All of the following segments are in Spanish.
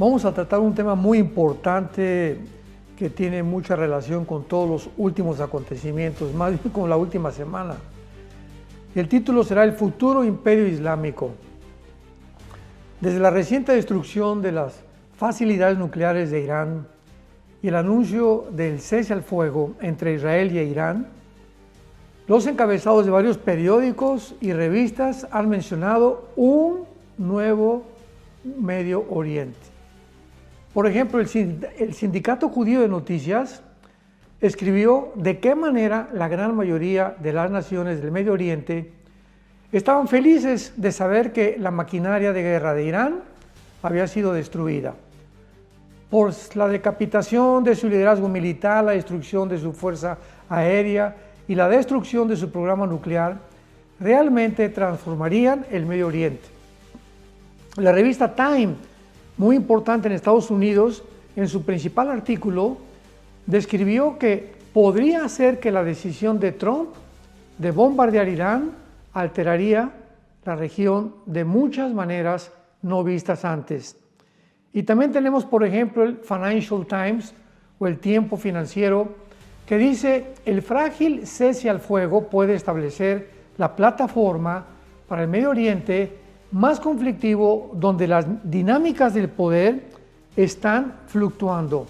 Vamos a tratar un tema muy importante que tiene mucha relación con todos los últimos acontecimientos, más bien con la última semana. El título será El futuro imperio islámico. Desde la reciente destrucción de las facilidades nucleares de Irán y el anuncio del cese al fuego entre Israel y Irán, los encabezados de varios periódicos y revistas han mencionado un nuevo Medio Oriente. Por ejemplo, el Sindicato Judío de Noticias escribió de qué manera la gran mayoría de las naciones del Medio Oriente estaban felices de saber que la maquinaria de guerra de Irán había sido destruida por la decapitación de su liderazgo militar, la destrucción de su fuerza aérea y la destrucción de su programa nuclear, realmente transformarían el Medio Oriente. La revista Time, muy importante en Estados Unidos, en su principal artículo, describió que podría ser que la decisión de Trump de bombardear Irán alteraría la región de muchas maneras no vistas antes. Y también tenemos, por ejemplo, el Financial Times o el Tiempo Financiero, que dice: el frágil cese al fuego puede establecer la plataforma para el Medio Oriente más conflictivo, donde las dinámicas del poder están fluctuando.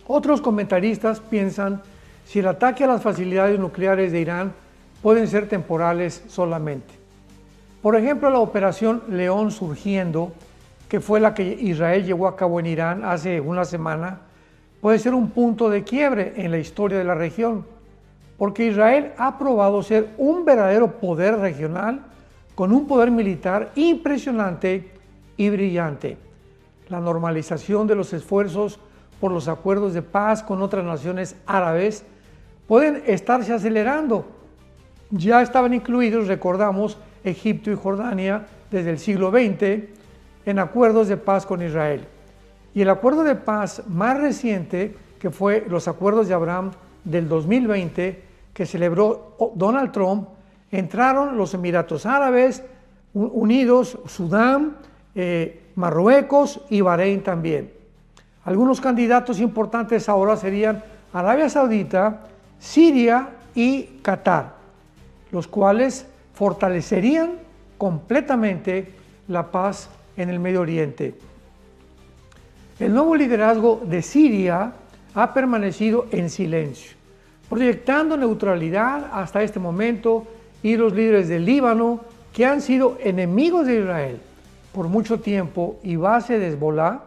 Otros comentaristas piensan si el ataque a las facilidades nucleares de Irán pueden ser temporales solamente. Por ejemplo, la operación León Surgiendo, que fue la que Israel llevó a cabo en Irán hace una semana, puede ser un punto de quiebre en la historia de la región, porque Israel ha probado ser un verdadero poder regional con un poder militar impresionante y brillante. La normalización de los esfuerzos por los acuerdos de paz con otras naciones árabes pueden estarse acelerando. Ya estaban incluidos, recordamos, Egipto y Jordania desde el siglo XX en acuerdos de paz con Israel. Y el acuerdo de paz más reciente, que fue los acuerdos de Abraham del 2020, que celebró Donald Trump, entraron los Emiratos Árabes Unidos, Sudán, Marruecos y Bahrein también. Algunos candidatos importantes ahora serían Arabia Saudita, Siria y Qatar, los cuales fortalecerían completamente la paz en el Medio Oriente. El nuevo liderazgo de Siria ha permanecido en silencio, proyectando neutralidad hasta este momento, y los líderes del Líbano, que han sido enemigos de Israel por mucho tiempo y base de Hezbolá,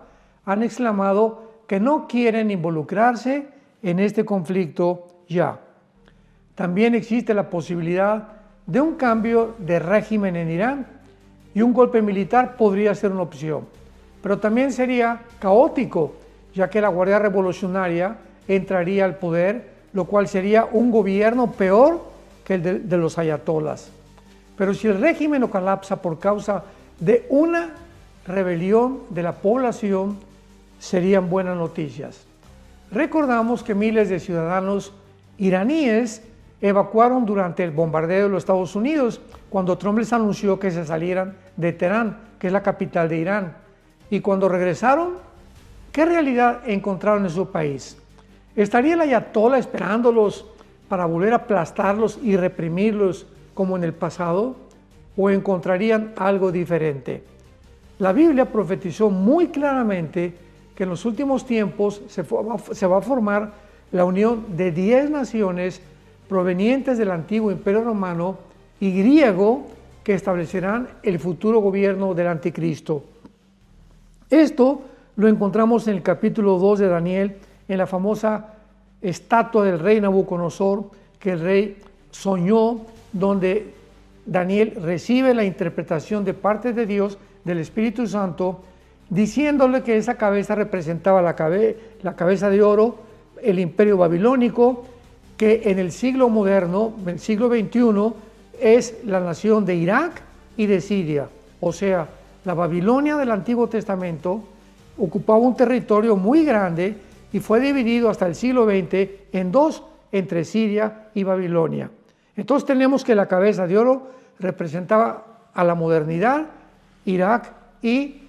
han exclamado que no quieren involucrarse en este conflicto ya. También existe la posibilidad de un cambio de régimen en Irán, y un golpe militar podría ser una opción, pero también sería caótico, ya que la Guardia Revolucionaria entraría al poder, lo cual sería un gobierno peor que el de los ayatolas. Pero si el régimen no colapsa por causa de una rebelión de la población, serían buenas noticias. Recordamos que miles de ciudadanos iraníes evacuaron durante el bombardeo de los Estados Unidos, cuando Trump les anunció que se salieran de Teherán, que es la capital de Irán. Y cuando regresaron, ¿qué realidad encontraron en su país? ¿Estaría el ayatolá esperándolos para volver a aplastarlos y reprimirlos como en el pasado? ¿O encontrarían algo diferente? La Biblia profetizó muy claramente que en los últimos tiempos se va a formar la unión de 10 naciones provenientes del antiguo Imperio Romano y griego, que establecerán el futuro gobierno del Anticristo. Esto lo encontramos en el capítulo 2 de Daniel, en la famosa estatua del rey Nabucodonosor, que el rey soñó, donde Daniel recibe la interpretación de parte de Dios, del Espíritu Santo, diciéndole que esa cabeza representaba la cabeza de oro, el imperio babilónico, que en el siglo moderno, en el siglo XXI, es la nación de Irak y de Siria. O sea, la Babilonia del Antiguo Testamento ocupaba un territorio muy grande y fue dividido hasta el siglo XX en dos, entre Siria y Babilonia. Entonces tenemos que la cabeza de oro representaba a la modernidad, Irak y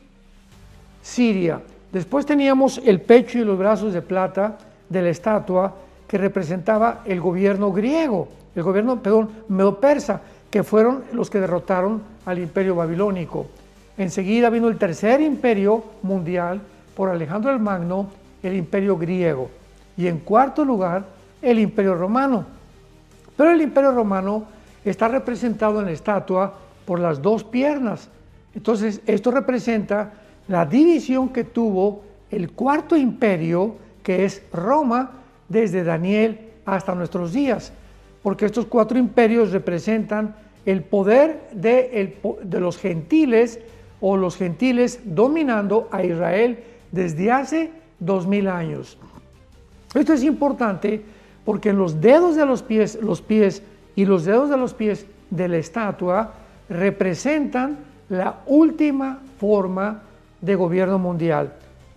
Siria. Después teníamos el pecho y los brazos de plata de la estatua que representaba el gobierno griego, el gobierno, perdón, medo-persa, que fueron los que derrotaron al imperio babilónico. Enseguida vino el tercer imperio mundial por Alejandro el Magno, el imperio griego. Y en cuarto lugar, el imperio romano. Pero el imperio romano está representado en la estatua por las dos piernas. Entonces, esto representa la división que tuvo el cuarto imperio, que es Roma, desde Daniel hasta nuestros días, porque estos cuatro imperios representan el poder de los gentiles, o los gentiles dominando a Israel desde hace 2000 años. Esto es importante porque en los dedos de los pies y los dedos de los pies de la estatua representan la última forma de gobierno mundial.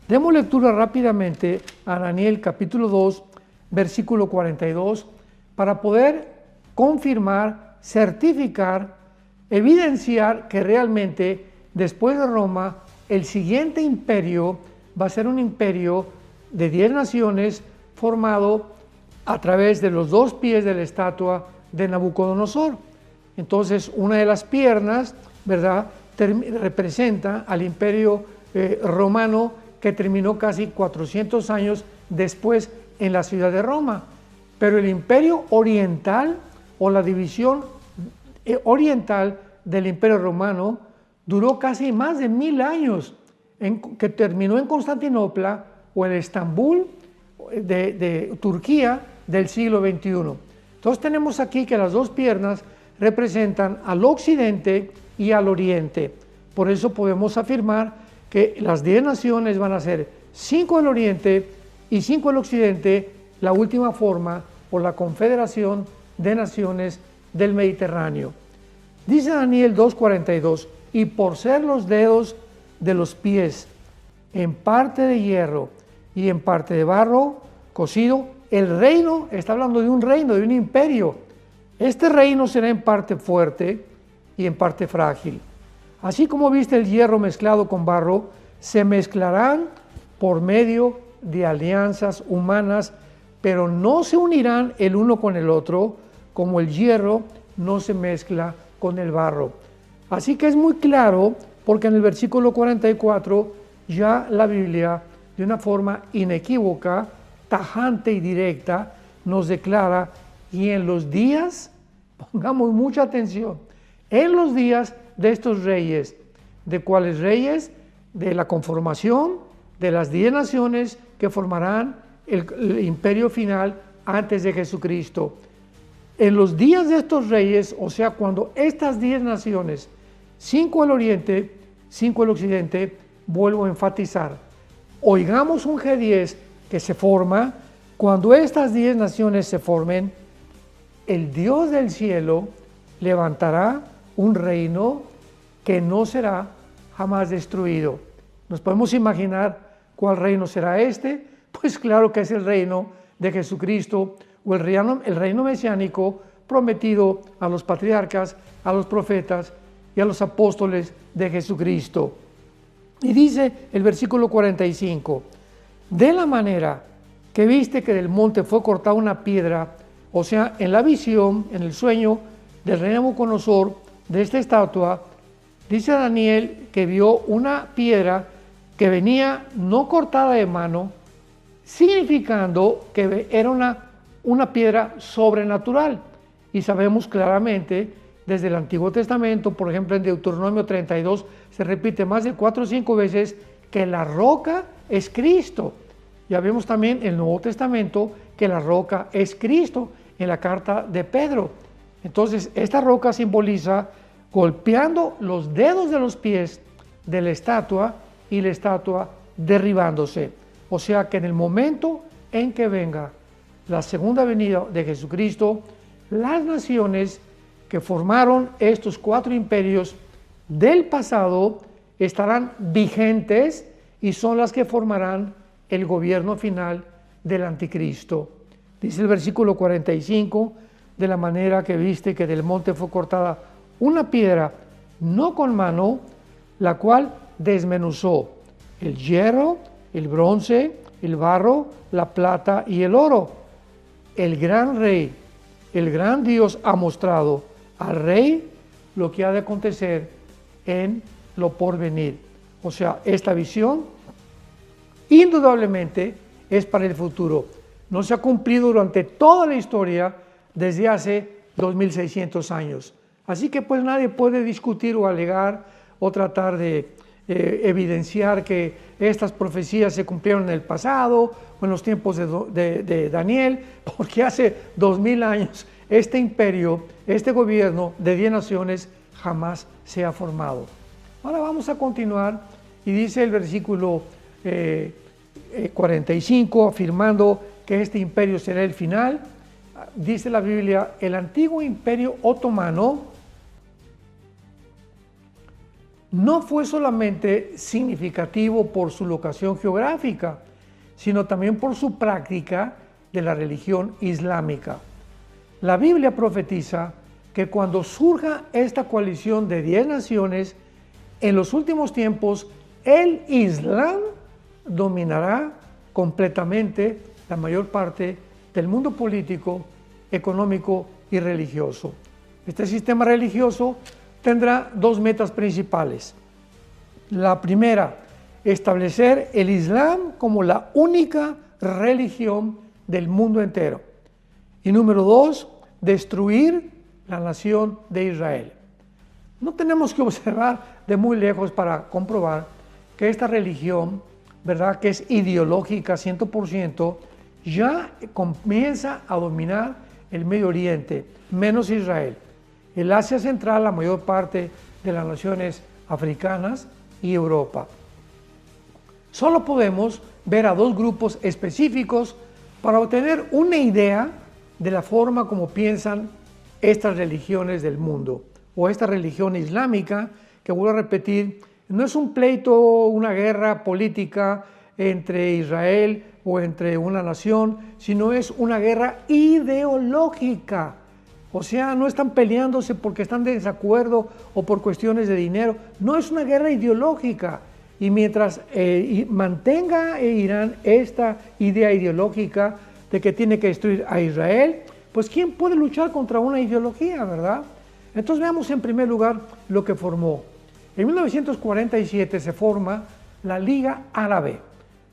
Demos lectura rápidamente a Daniel capítulo 2, versículo 42, para poder confirmar, certificar, evidenciar que realmente después de Roma, el siguiente imperio va a ser un imperio de 10 naciones formado a través de los dos pies de la estatua de Nabucodonosor. Entonces, una de las piernas, ¿verdad?, representa al imperio romano, que terminó casi 400 años después en la ciudad de Roma. Pero el imperio oriental, o la división oriental del imperio romano, duró casi más de 1000 años, que terminó en Constantinopla o en Estambul de Turquía del siglo XXI. Entonces tenemos aquí que las dos piernas representan al occidente y al oriente. Por eso podemos afirmar que las 10 naciones van a ser 5 del oriente y 5 del occidente, la última forma, o la confederación de naciones del Mediterráneo. Dice Daniel 2:42, y por ser los dedos de los pies en parte de hierro y en parte de barro cocido, el reino, está hablando de un reino, de un imperio. Este reino será en parte fuerte y en parte frágil. Así como viste el hierro mezclado con barro, se mezclarán por medio de alianzas humanas, pero no se unirán el uno con el otro, como el hierro no se mezcla con el barro. Así que es muy claro, porque en el versículo 44 ya la Biblia, de una forma inequívoca, tajante y directa, nos declara: y en los días, pongamos mucha atención, en los días de estos reyes. ¿De cuáles reyes? De la conformación de las 10 naciones que formarán el imperio final antes de Jesucristo. En los días de estos reyes, o sea, cuando estas 10 naciones, 5 al oriente, 5 al occidente, vuelvo a enfatizar, oigamos un G10 que se forma, cuando estas 10 naciones se formen, el Dios del cielo levantará un reino que no será jamás destruido. ¿Nos podemos imaginar cuál reino será este? Pues claro que es el reino de Jesucristo, o el reino mesiánico prometido a los patriarcas, a los profetas y a los apóstoles de Jesucristo. Y dice el versículo 45, de la manera que viste que del monte fue cortada una piedra, o sea, en la visión, en el sueño del rey Nabucodonosor, de esta estatua, dice Daniel que vio una piedra que venía no cortada de mano, significando que era una piedra sobrenatural. Y sabemos claramente desde el Antiguo Testamento, por ejemplo en Deuteronomio 32, se repite más de 4 o 5 veces que la roca es Cristo. Ya vemos también en el Nuevo Testamento que la roca es Cristo, en la carta de Pedro. Entonces esta roca simboliza golpeando los dedos de los pies de la estatua y la estatua derribándose. O sea que en el momento en que venga la segunda venida de Jesucristo, las naciones que formaron estos 4 imperios del pasado estarán vigentes y son las que formarán el gobierno final del anticristo. Dice el versículo 45, de la manera que viste que del monte fue cortada una piedra, no con mano, la cual desmenuzó el hierro, el bronce, el barro, la plata y el oro. El gran rey, el gran Dios ha mostrado al rey lo que ha de acontecer en lo porvenir. O sea, esta visión indudablemente es para el futuro. No se ha cumplido durante toda la historia desde hace 2600 años. Así que pues nadie puede discutir o alegar o tratar de evidenciar que estas profecías se cumplieron en el pasado o en los tiempos de Daniel, porque hace 2000 años este imperio, este gobierno de 10 naciones jamás se ha formado. Ahora vamos a continuar y dice el versículo 45, afirmando que este imperio será el final. Dice la Biblia, el antiguo imperio otomano no fue solamente significativo por su locación geográfica, sino también por su práctica de la religión islámica. La Biblia profetiza que cuando surja esta coalición de 10 naciones, en los últimos tiempos, el Islam dominará completamente la mayor parte del mundo político, económico y religioso. Este sistema religioso tendrá dos metas principales. La primera, establecer el Islam como la única religión del mundo entero. Y número dos, destruir la nación de Israel. No tenemos que observar de muy lejos para comprobar que esta religión, ¿verdad?, que es ideológica 100%, ya comienza a dominar el Medio Oriente, menos Israel. El Asia Central, la mayor parte de las naciones africanas y Europa. Solo podemos ver a dos grupos específicos para obtener una idea de la forma como piensan estas religiones del mundo, o esta religión islámica, que vuelvo a repetir, no es un pleito, una guerra política entre Israel o entre una nación, sino es una guerra ideológica. O sea, no están peleándose porque están de desacuerdo o por cuestiones de dinero. No, es una guerra ideológica. Y mientras mantenga Irán esta idea ideológica de que tiene que destruir a Israel, pues ¿quién puede luchar contra una ideología, verdad? Entonces veamos en primer lugar lo que formó. En 1947 se forma la Liga Árabe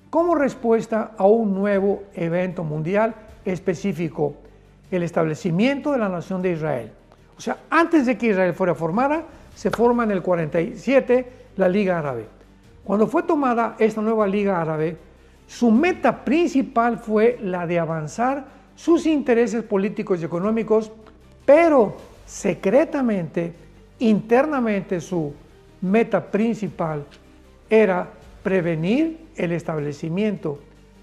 como respuesta a un nuevo evento mundial específico, el establecimiento de la nación de Israel. O sea, antes de que Israel fuera formada, se forma en el 47 la Liga Árabe. Cuando fue tomada esta nueva Liga Árabe, su meta principal fue la de avanzar sus intereses políticos y económicos, pero secretamente, internamente, su meta principal era prevenir el establecimiento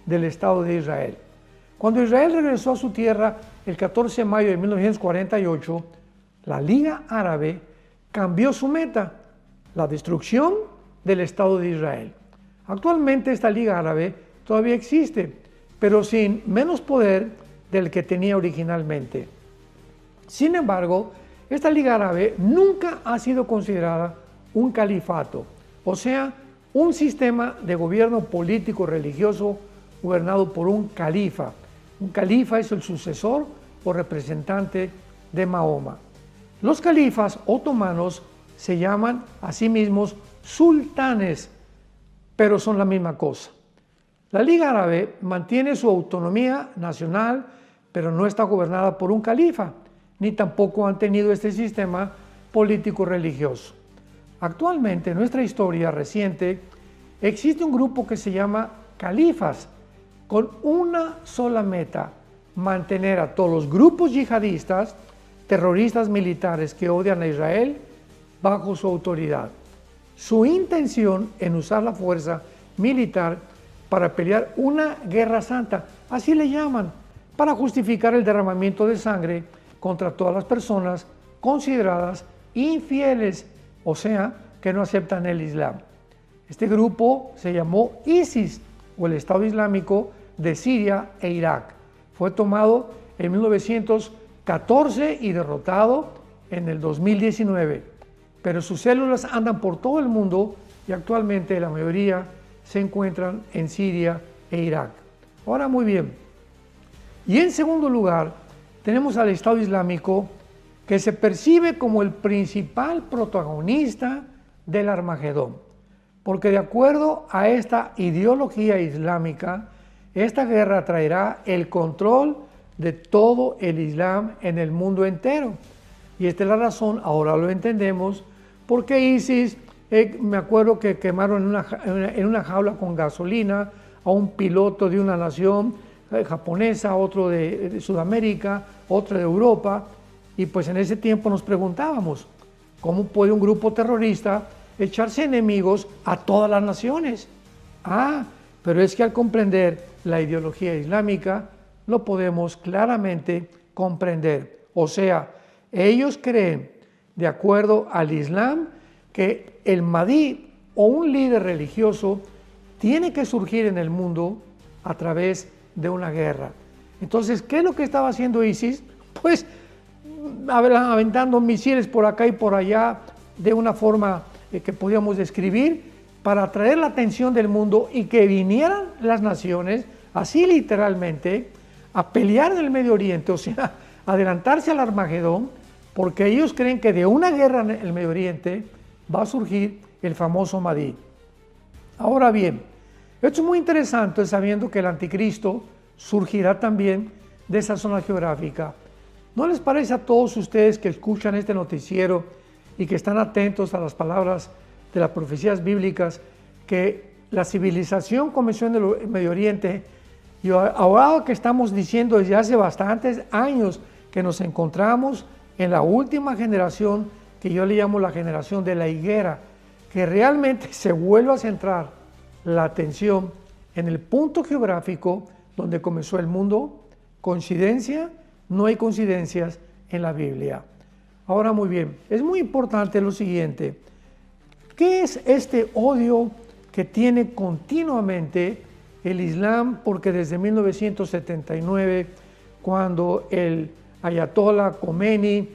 del Estado de Israel. Cuando Israel regresó a su tierra el 14 de mayo de 1948, la Liga Árabe cambió su meta, la destrucción del Estado de Israel. Actualmente esta Liga Árabe todavía existe, pero sin menos poder del que tenía originalmente. Sin embargo, esta Liga Árabe nunca ha sido considerada un califato, o sea, un sistema de gobierno político religioso gobernado por un califa. Un califa es el sucesor o representante de Mahoma. Los califas otomanos se llaman a sí mismos sultanes, pero son la misma cosa. La Liga Árabe mantiene su autonomía nacional, pero no está gobernada por un califa, ni tampoco han tenido este sistema político religioso. Actualmente, en nuestra historia reciente, existe un grupo que se llama califas, con una sola meta: mantener a todos los grupos yihadistas, terroristas militares que odian a Israel, bajo su autoridad. Su intención en usar la fuerza militar para pelear una guerra santa, así le llaman, para justificar el derramamiento de sangre contra todas las personas consideradas infieles, o sea, que no aceptan el Islam. Este grupo se llamó ISIS, o el Estado Islámico de Siria e Irak. Fue tomado en 1914 y derrotado en el 2019, pero sus células andan por todo el mundo y actualmente la mayoría se encuentran en Siria e Irak. Ahora, muy bien. Y en segundo lugar, tenemos al Estado Islámico, que se percibe como el principal protagonista del Armagedón. Porque de acuerdo a esta ideología islámica, esta guerra traerá el control de todo el Islam en el mundo entero. Y esta es la razón, ahora lo entendemos, porque ISIS, me acuerdo que quemaron en una jaula con gasolina a un piloto de una nación japonesa, otro de Sudamérica, otro de Europa, y pues en ese tiempo nos preguntábamos, ¿cómo puede un grupo terrorista echarse enemigos a todas las naciones? Pero es que al comprender la ideología islámica, lo podemos claramente comprender. O sea, ellos creen, de acuerdo al Islam, que el Mahdi o un líder religioso tiene que surgir en el mundo a través de una guerra. Entonces, ¿qué es lo que estaba haciendo ISIS? Pues aventando misiles por acá y por allá de una forma que podíamos describir para atraer la atención del mundo y que vinieran las naciones, así literalmente, a pelear en el Medio Oriente, o sea, adelantarse al Armagedón, porque ellos creen que de una guerra en el Medio Oriente va a surgir el famoso Mahdi. Ahora bien, esto es muy interesante sabiendo que el anticristo surgirá también de esa zona geográfica. ¿No les parece a todos ustedes que escuchan este noticiero y que están atentos a las palabras de las profecías bíblicas que la civilización comenzó en el Medio Oriente y ahora que estamos diciendo desde hace bastantes años que nos encontramos en la última generación que yo le llamo la generación de la higuera, que realmente se vuelve a centrar la atención en el punto geográfico donde comenzó el mundo? ¿Coincidencia? No hay coincidencias en la Biblia. Ahora muy bien, es muy importante lo siguiente. ¿Qué es este odio que tiene continuamente el Islam? Porque desde 1979, cuando el Ayatollah Khomeini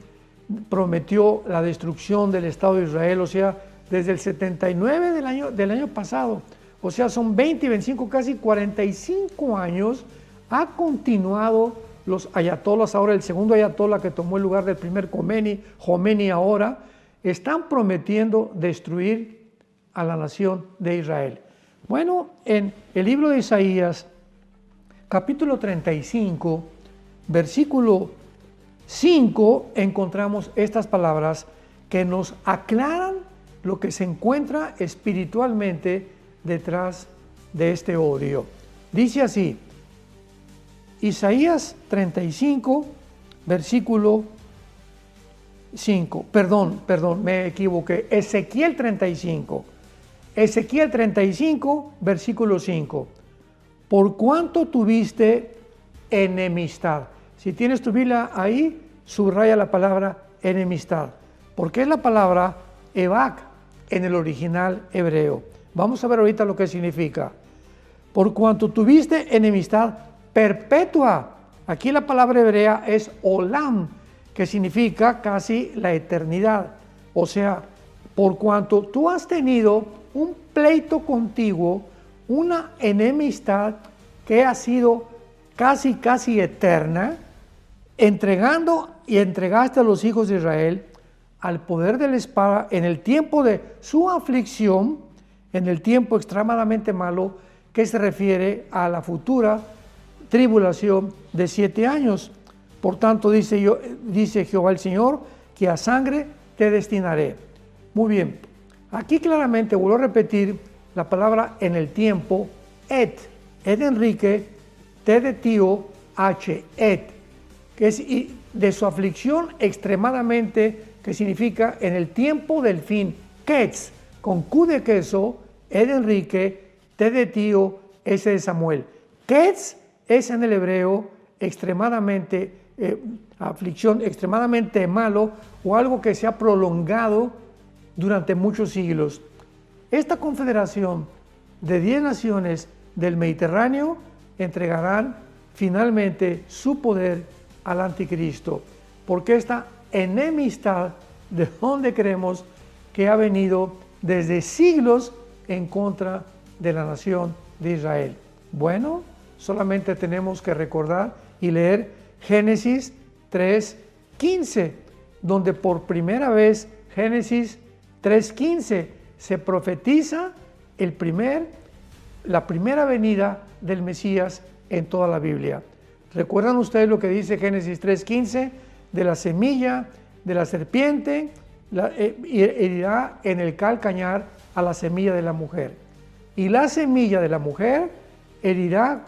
prometió la destrucción del Estado de Israel, o sea, desde el 79 del año pasado, o sea, son 20, 25, casi 45 años, ha continuado los ayatolás. Ahora el segundo ayatollah que tomó el lugar del primer Khomeini ahora, están prometiendo destruir a la nación de Israel. Bueno, en el libro de Isaías, capítulo 35, versículo 5, encontramos estas palabras que nos aclaran lo que se encuentra espiritualmente detrás de este odio. Dice así, Isaías 35, versículo 5, perdón, me equivoqué, Ezequiel 35, versículo 5, por cuanto tuviste enemistad. Si tienes tu Biblia ahí, subraya la palabra enemistad, porque es la palabra evak en el original hebreo. Vamos a ver ahorita lo que significa. Por cuanto tuviste enemistad perpetua. Aquí la palabra hebrea es olam, que significa casi la eternidad. O sea, por cuanto tú has tenido un pleito contigo, una enemistad que ha sido casi eterna, entregando y entregaste a los hijos de Israel al poder de la espada en el tiempo de su aflicción, en el tiempo extremadamente malo que se refiere a la futura tribulación de 7 años. Por tanto, dice Jehová el Señor, que a sangre te destinaré. Muy bien, aquí claramente vuelvo a repetir la palabra en el tiempo, et de Enrique, t de tío, h, que es de su aflicción extremadamente, que significa en el tiempo del fin, ketz, con Q de queso, de Enrique, t de tío, s de Samuel. Ketz es en el hebreo extremadamente aflicción, extremadamente malo o algo que se ha prolongado durante muchos siglos. Esta confederación de 10 naciones del Mediterráneo entregarán finalmente su poder al anticristo, porque esta enemistad, de donde creemos que ha venido desde siglos en contra de la nación de Israel. Bueno, solamente tenemos que recordar y leer Génesis 3:15, donde por primera vez, Génesis 3:15, se profetiza la primera venida del Mesías en toda la Biblia. ¿Recuerdan ustedes lo que dice Génesis 3:15? De la semilla de la serpiente herirá en el calcañar a la semilla de la mujer. Y la semilla de la mujer herirá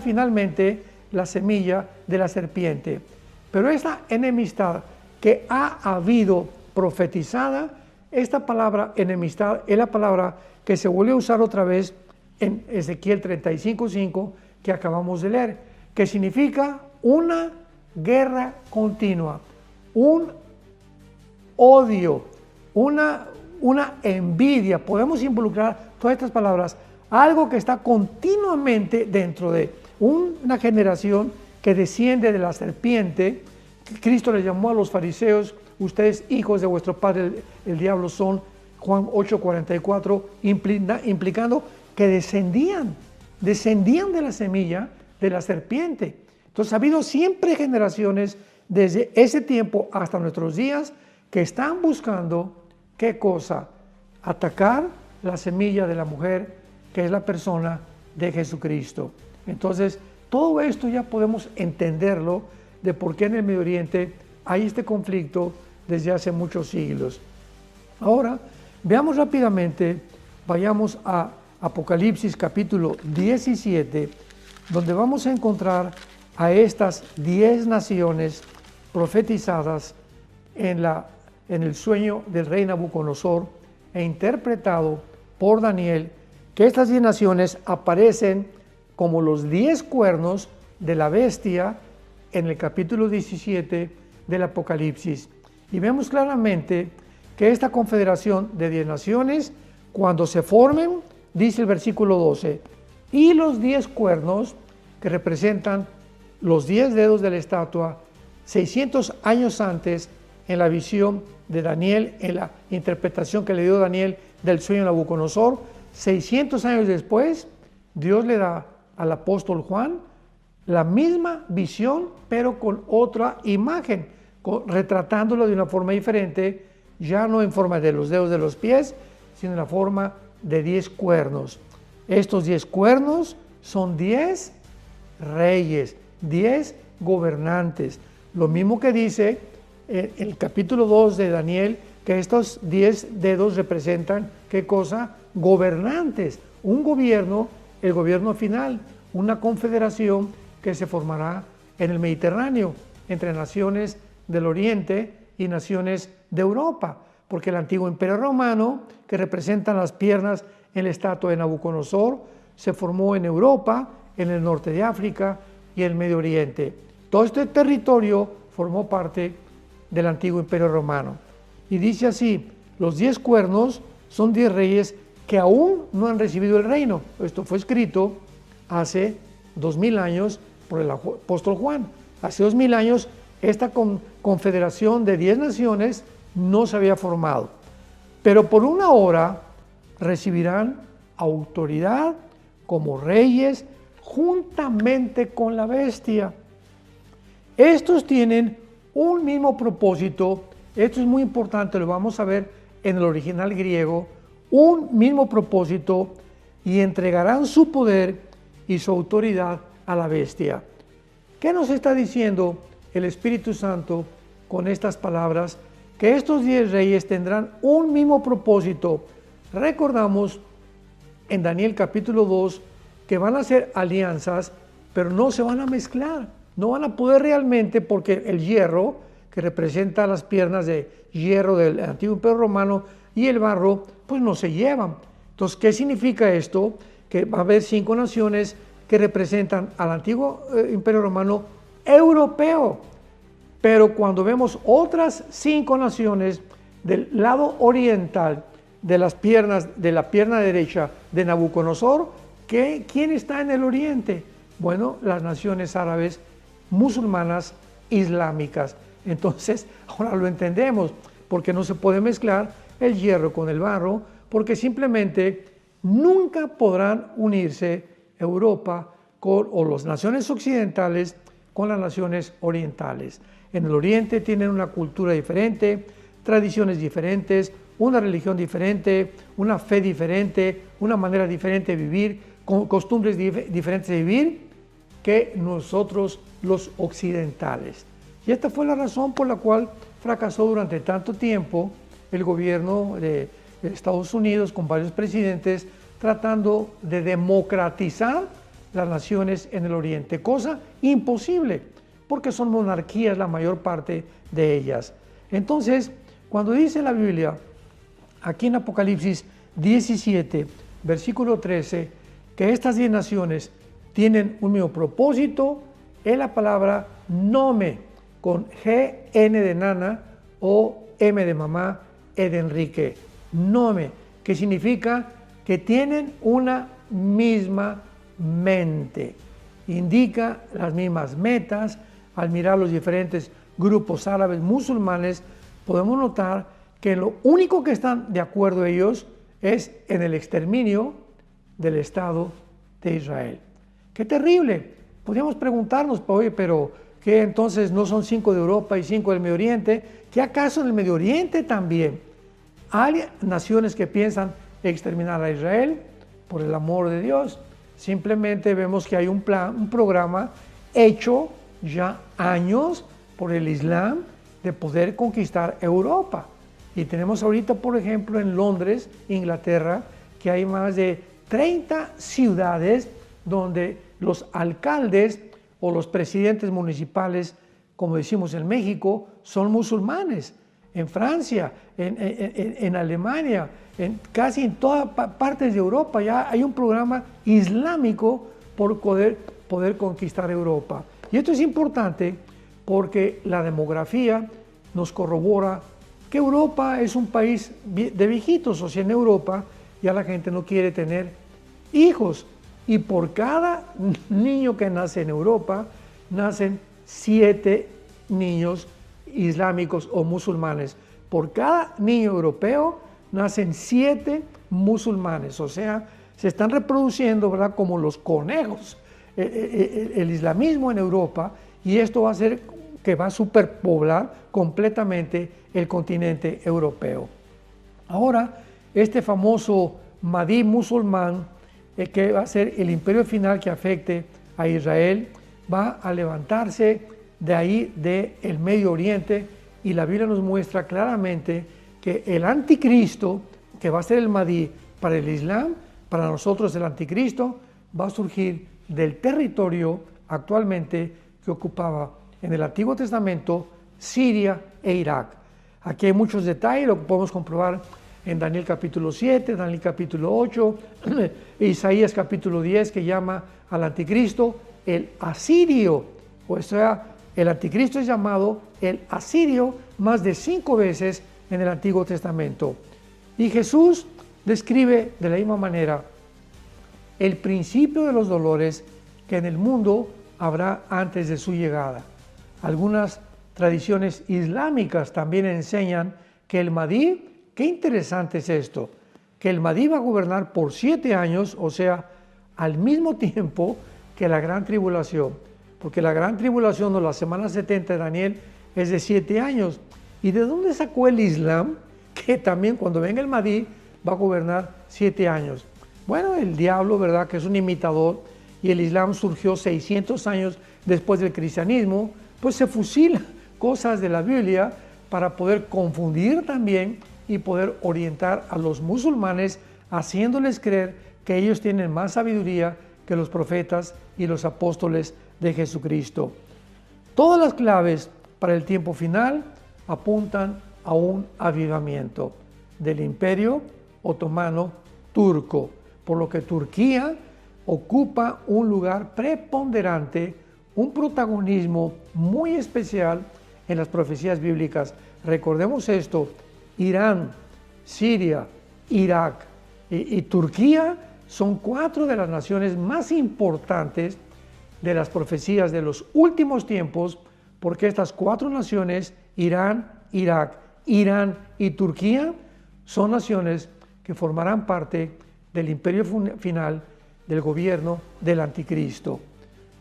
finalmente la semilla de la serpiente. Pero esta enemistad que ha habido profetizada, esta palabra enemistad es la palabra que se vuelve a usar otra vez en Ezequiel 35:5 que acabamos de leer, que significa una guerra continua, un odio, una envidia. Podemos involucrar todas estas palabras, algo que está continuamente dentro de una generación que desciende de la serpiente. Cristo le llamó a los fariseos: ustedes hijos de vuestro padre el diablo son, Juan 8:44, implicando que descendían de la semilla de la serpiente. Entonces ha habido siempre generaciones desde ese tiempo hasta nuestros días que están buscando, ¿qué cosa? Atacar la semilla de la mujer, que es la persona de Jesucristo. Entonces, todo esto ya podemos entenderlo de por qué en el Medio Oriente hay este conflicto desde hace muchos siglos. Ahora, veamos rápidamente, vayamos a Apocalipsis capítulo 17, donde vamos a encontrar a estas 10 naciones profetizadas en el sueño del rey Nabucodonosor e interpretado por Daniel, que estas 10 naciones aparecen como los 10 cuernos de la bestia en el capítulo 17 del Apocalipsis. Y vemos claramente que esta confederación de 10 naciones, cuando se formen, dice el versículo 12, y los 10 cuernos que representan los 10 dedos de la estatua, 600 años antes, en la visión de Daniel, en la interpretación que le dio Daniel del sueño de Nabucodonosor, 600 años después, Dios le da al apóstol Juan la misma visión, pero con otra imagen, retratándolo de una forma diferente, ya no en forma de los dedos de los pies, sino en la forma de 10 cuernos. Estos 10 cuernos son 10 reyes, 10 gobernantes. Lo mismo que dice el capítulo 2 de Daniel, que estos 10 dedos representan, ¿qué cosa? Gobernantes, un gobierno, el gobierno final, una confederación que se formará en el Mediterráneo, entre naciones del Oriente y naciones de Europa, porque el antiguo Imperio Romano, que representan las piernas en la estatua de Nabucodonosor, se formó en Europa, en el norte de África y en el Medio Oriente. Todo este territorio formó parte del antiguo Imperio Romano. Y dice así: los 10 cuernos son 10 reyes que aún no han recibido el reino. Esto fue escrito hace 2000 años por el apóstol Juan. Hace 2000 años esta confederación de 10 naciones no se había formado. Pero por una hora recibirán autoridad como reyes juntamente con la bestia. Estos tienen un mismo propósito. Esto es muy importante, lo vamos a ver en el original griego. Un mismo propósito, y entregarán su poder y su autoridad a la bestia. ¿Qué nos está diciendo el Espíritu Santo con estas palabras? Que estos 10 reyes tendrán un mismo propósito. Recordamos en Daniel capítulo 2 que van a hacer alianzas, pero no se van a mezclar, no van a poder realmente, porque el hierro, que representa las piernas de hierro del antiguo Imperio Romano, y el barro, pues no se llevan. Entonces, ¿qué significa esto? Que va a haber 5 naciones que representan al antiguo Imperio Romano europeo. Pero cuando vemos otras 5 naciones del lado oriental de las piernas, de la pierna derecha de Nabucodonosor, ¿quién está en el oriente? Bueno, las naciones árabes, musulmanas, islámicas. Entonces, ahora lo entendemos, porque no se puede mezclar el hierro con el barro, porque simplemente nunca podrán unirse Europa o las naciones occidentales con las naciones orientales. En el Oriente tienen una cultura diferente, tradiciones diferentes, una religión diferente, una fe diferente, una manera diferente de vivir, costumbres diferentes de vivir que nosotros los occidentales. Y esta fue la razón por la cual fracasó durante tanto tiempo el gobierno de Estados Unidos con varios presidentes tratando de democratizar las naciones en el Oriente, cosa imposible, porque son monarquías la mayor parte de ellas. Entonces, cuando dice la Biblia, aquí en Apocalipsis 17, versículo 13, que estas 10 naciones tienen un mismo propósito, es la palabra nome, con G, N de nana, O, M de mamá, E de Enrique. Nome, que significa que tienen una misma mente. Indica las mismas metas. Al mirar los diferentes grupos árabes musulmanes, podemos notar que lo único que están de acuerdo ellos es en el exterminio del Estado de Israel. ¡Qué terrible! Podríamos preguntarnos, oye, pero ¿qué entonces no son 5 de Europa y 5 del Medio Oriente? ¿Qué acaso en el Medio Oriente también hay naciones que piensan exterminar a Israel? Por el amor de Dios. Simplemente vemos que hay un plan, un programa hecho ya años por el Islam de poder conquistar Europa. Y tenemos ahorita, por ejemplo, en Londres, Inglaterra, que hay más de 30 ciudades donde los alcaldes o los presidentes municipales, como decimos en México, son musulmanes. En Francia, en Alemania, casi en todas partes de Europa ya hay un programa islámico por poder conquistar Europa. Y esto es importante porque la demografía nos corrobora que Europa es un país de viejitos, o sea, en Europa ya la gente no quiere tener hijos. Y por cada niño que nace en Europa, nacen 7 niños islámicos o musulmanes. Por cada niño europeo, nacen 7 musulmanes. O sea, se están reproduciendo, ¿verdad?, como los conejos, el islamismo en Europa, y esto va a hacer que va a superpoblar completamente el continente europeo. Ahora, este famoso Mahdi musulmán, que va a ser el imperio final que afecte a Israel, va a levantarse de ahí del Medio Oriente, y la Biblia nos muestra claramente que el anticristo, que va a ser el Mahdi para el Islam, para nosotros el anticristo, va a surgir del territorio actualmente que ocupaba en el Antiguo Testamento Siria e Irak. Aquí hay muchos detalles, lo podemos comprobar en Daniel capítulo 7, Daniel capítulo 8, Isaías capítulo 10, que llama al anticristo el asirio. O sea, el anticristo es llamado el asirio más de 5 veces en el Antiguo Testamento. Y Jesús describe de la misma manera el principio de los dolores que en el mundo habrá antes de su llegada. Algunas tradiciones islámicas también enseñan que el Mahdi, qué interesante es esto, que el Mahdi va a gobernar por 7 años, o sea, al mismo tiempo que la gran tribulación, porque la gran tribulación o la semana 70 de Daniel es de 7 años. ¿Y de dónde sacó el Islam que también cuando venga el Mahdi va a gobernar 7 años? Bueno, el diablo, ¿verdad?, que es un imitador, y el Islam surgió 600 años después del cristianismo, pues se fusila cosas de la Biblia para poder confundir también y poder orientar a los musulmanes, haciéndoles creer que ellos tienen más sabiduría que los profetas y los apóstoles de Jesucristo. Todas las claves para el tiempo final apuntan a un avivamiento del Imperio Otomano Turco, por lo que Turquía ocupa un lugar preponderante, un protagonismo muy especial en las profecías bíblicas. Recordemos esto: Irán, Siria, Irak y Turquía son 4 de las naciones más importantes de las profecías de los últimos tiempos, porque estas 4 naciones, Irán, Irak, Irán y Turquía, son naciones que formarán parte del imperio final del gobierno del anticristo.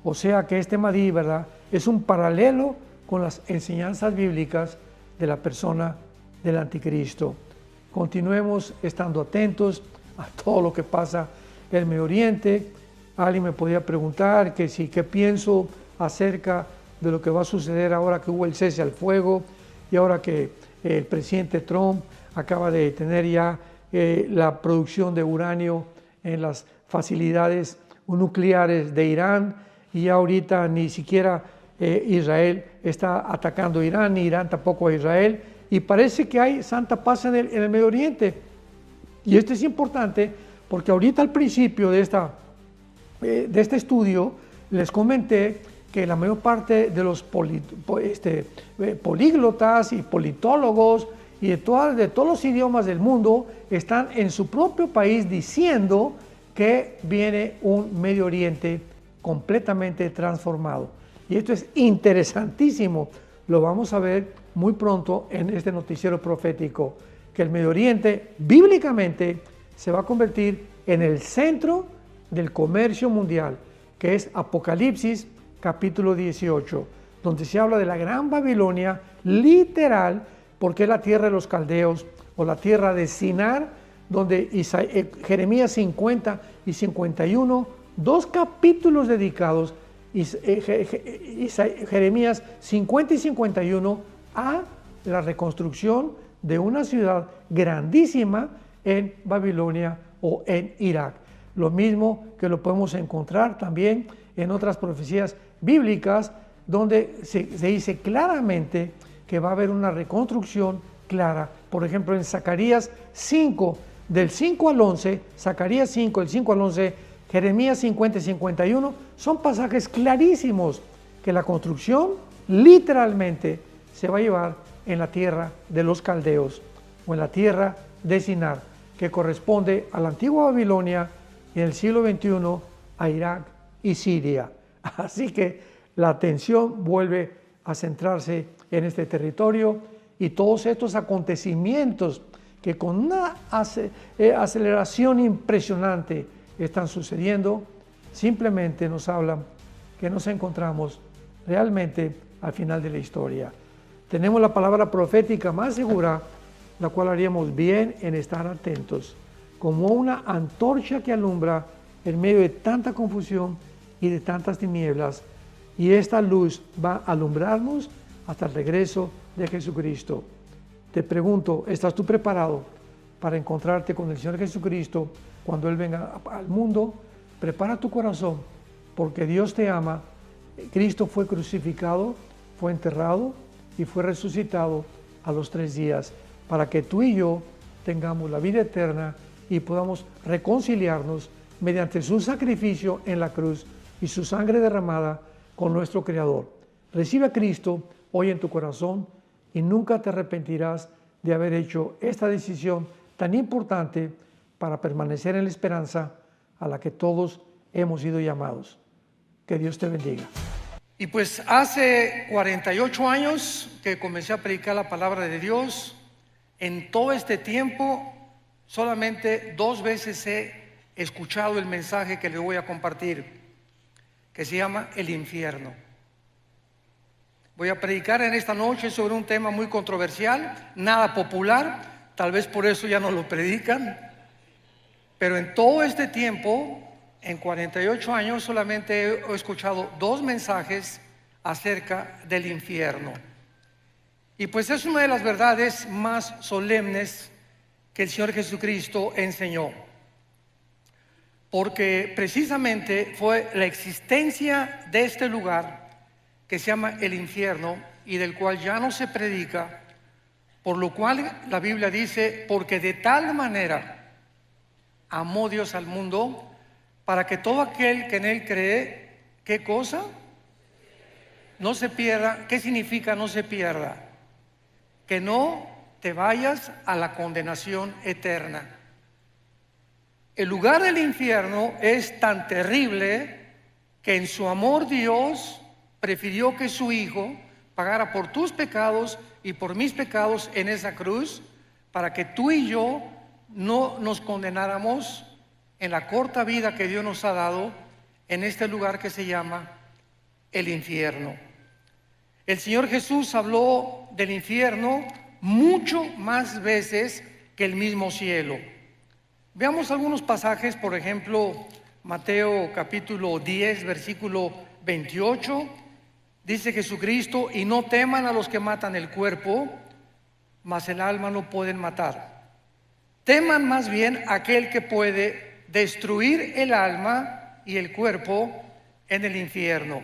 O sea que este Mahdi, ¿verdad?, es un paralelo con las enseñanzas bíblicas de la persona del anticristo. Continuemos estando atentos a todo lo que pasa en el Medio Oriente. Alguien me podía preguntar qué pienso acerca de lo que va a suceder ahora que hubo el cese al fuego y ahora que el presidente Trump acaba de tener ya la producción de uranio en las facilidades nucleares de Irán, y ya ahorita ni siquiera Israel está atacando a Irán, ni Irán tampoco a Israel, y parece que hay santa paz en el Medio Oriente. Y esto es importante porque ahorita al principio de este estudio les comenté que la mayor parte de los políglotas y politólogos y de todos los idiomas del mundo están en su propio país diciendo que viene un Medio Oriente completamente transformado. Y esto es interesantísimo, lo vamos a ver muy pronto en este noticiero profético, que el Medio Oriente bíblicamente se va a convertir en el centro del comercio mundial, que es Apocalipsis capítulo 18, donde se habla de la gran Babilonia, literal, porque es la tierra de los caldeos o la tierra de Sinar, donde Jeremías 50 y 51, dos capítulos dedicados, Jeremías 50 y 51, a la reconstrucción de una ciudad grandísima en Babilonia o en Irak. Lo mismo que lo podemos encontrar también en otras profecías bíblicas, donde se dice claramente que va a haber una reconstrucción clara. Por ejemplo, en Zacarías 5, del 5 al 11, Zacarías 5, del 5 al 11, Jeremías 50 y 51, son pasajes clarísimos que la construcción literalmente se va a llevar en la tierra de los caldeos o en la tierra de Sinar, que corresponde a la antigua Babilonia y en el siglo XXI a Irak y Siria. Así que la atención vuelve a centrarse en este territorio, y todos estos acontecimientos que con una aceleración impresionante están sucediendo, simplemente nos hablan que nos encontramos realmente al final de la historia. Tenemos la palabra profética más segura, la cual haríamos bien en estar atentos, como una antorcha que alumbra en medio de tanta confusión y de tantas tinieblas, y esta luz va a alumbrarnos hasta el regreso de Jesucristo. Te pregunto, ¿estás tú preparado para encontrarte con el Señor Jesucristo cuando Él venga al mundo? Prepara tu corazón, porque Dios te ama. Cristo fue crucificado, fue enterrado y fue resucitado a los 3 días, para que tú y yo tengamos la vida eterna y podamos reconciliarnos mediante su sacrificio en la cruz y su sangre derramada con nuestro Creador. Recibe a Cristo hoy en tu corazón y nunca te arrepentirás de haber hecho esta decisión tan importante para permanecer en la esperanza a la que todos hemos sido llamados. Que Dios te bendiga. Y pues hace 48 años que comencé a predicar la palabra de Dios. En todo este tiempo solamente 2 veces he escuchado el mensaje que les voy a compartir, que se llama el infierno. Voy a predicar en esta noche sobre un tema muy controversial, nada popular, tal vez por eso ya no lo predican, pero en todo este tiempo, en 48 años, solamente he escuchado 2 mensajes acerca del infierno. Y pues es una de las verdades más solemnes que el Señor Jesucristo enseñó, porque precisamente fue la existencia de este lugar que se llama el infierno y del cual ya no se predica, por lo cual la Biblia dice, porque de tal manera amó Dios al mundo, para que todo aquel que en Él cree, ¿qué cosa? No se pierda. ¿Qué significa no se pierda? Que no te vayas a la condenación eterna. El lugar del infierno es tan terrible que en su amor Dios prefirió que su Hijo pagara por tus pecados y por mis pecados en esa cruz, para que tú y yo no nos condenáramos en la corta vida que Dios nos ha dado en este lugar que se llama el infierno. El Señor Jesús habló del infierno mucho más veces que el mismo cielo. Veamos algunos pasajes, por ejemplo, Mateo capítulo 10, versículo 28, dice Jesucristo: y no teman a los que matan el cuerpo, mas el alma no pueden matar. Teman más bien a aquel que puede destruir el alma y el cuerpo en el infierno.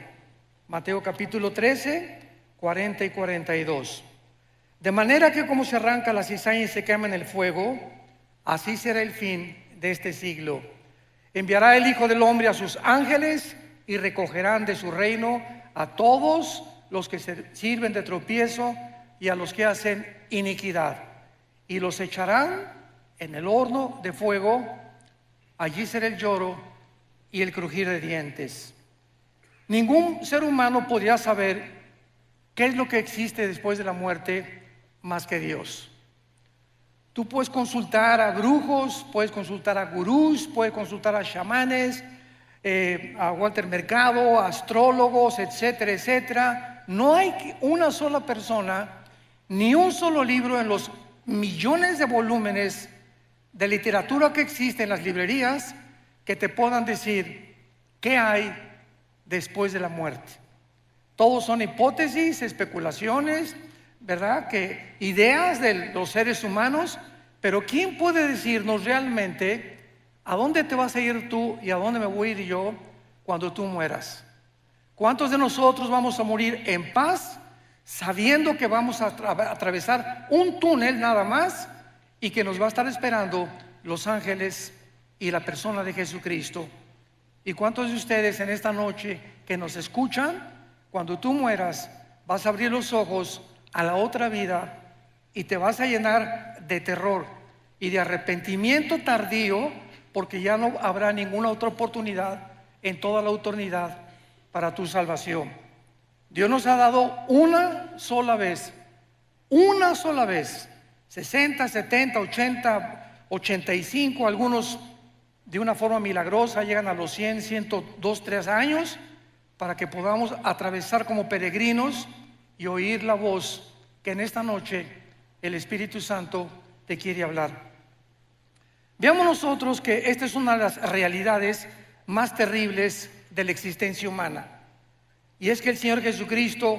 Mateo capítulo 13, 40 y 42. De manera que como se arranca la cizaña y se quema en el fuego, así será el fin de este siglo. Enviará el Hijo del Hombre a sus ángeles y recogerán de su reino a todos los que se sirven de tropiezo y a los que hacen iniquidad, y los echarán en el horno de fuego. Allí será el lloro y el crujir de dientes. Ningún ser humano podría saber qué es lo que existe después de la muerte más que Dios. Tú puedes consultar a brujos, puedes consultar a gurús, puedes consultar a chamanes, a Walter Mercado, a astrólogos, etcétera, etcétera. No hay una sola persona, ni un solo libro en los millones de volúmenes de literatura que existe en las librerías que te puedan decir qué hay después de la muerte. Todos son hipótesis, especulaciones, ¿verdad? Que ideas de los seres humanos, pero ¿quién puede decirnos realmente a dónde te vas a ir tú y a dónde me voy a ir yo cuando tú mueras? ¿Cuántos de nosotros vamos a morir en paz sabiendo que vamos a atravesar un túnel nada más y que nos va a estar esperando los ángeles y la persona de Jesucristo? ¿Y cuántos de ustedes en esta noche que nos escuchan, cuando tú mueras, vas a abrir los ojos a la otra vida y te vas a llenar de terror y de arrepentimiento tardío, porque ya no habrá ninguna otra oportunidad en toda la eternidad para tu salvación? Dios nos ha dado una sola vez, 60, 70, 80, 85, algunos de una forma milagrosa llegan a los 100, 102, 3 años, para que podamos atravesar como peregrinos y oír la voz que en esta noche el Espíritu Santo te quiere hablar. Veamos nosotros que esta es una de las realidades más terribles de la existencia humana, y es que el Señor Jesucristo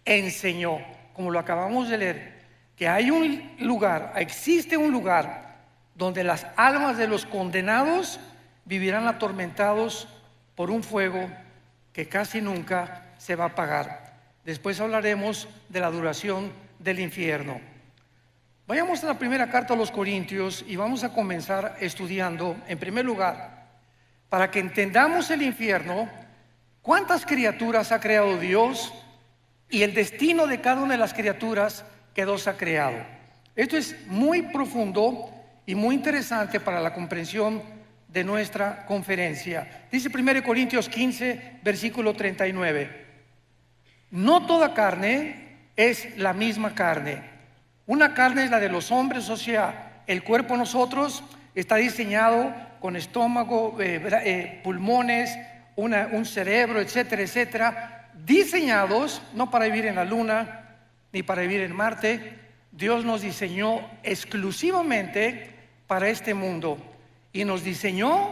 enseñó, como lo acabamos de leer, que hay un lugar, existe un lugar donde las almas de los condenados vivirán atormentados por un fuego que casi nunca se va a apagar. Después hablaremos de la duración del infierno. Vayamos a la primera carta a los Corintios y vamos a comenzar estudiando, en primer lugar, para que entendamos el infierno, cuántas criaturas ha creado Dios y el destino de cada una de las criaturas que Dios ha creado. Esto es muy profundo y muy interesante para la comprensión de nuestra conferencia. Dice 1 Corintios 15, versículo 39. No toda carne es la misma carne. Una carne es la de los hombres, o sea, el cuerpo de nosotros está diseñado con estómago, pulmones, un cerebro, etcétera, etcétera, diseñados no para vivir en la luna ni para vivir en Marte. Dios nos diseñó exclusivamente para este mundo y nos diseñó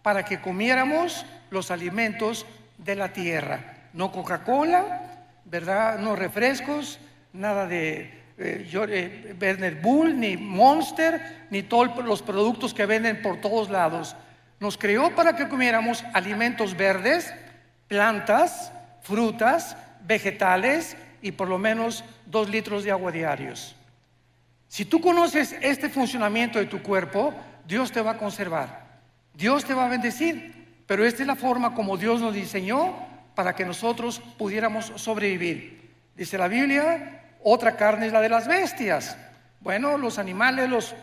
para que comiéramos los alimentos de la tierra. No Coca-Cola, ¿verdad? No refrescos, nada de Werner Bull, ni Monster, ni todos los productos que venden por todos lados. Nos creó para que comiéramos alimentos verdes, plantas, frutas, vegetales y por lo menos 2 litros de agua diarios. Si tú conoces este funcionamiento de tu cuerpo, Dios te va a conservar, Dios te va a bendecir, pero esta es la forma como Dios nos diseñó para que nosotros pudiéramos sobrevivir. Dice la Biblia, otra carne es la de las bestias. Bueno, los animales, los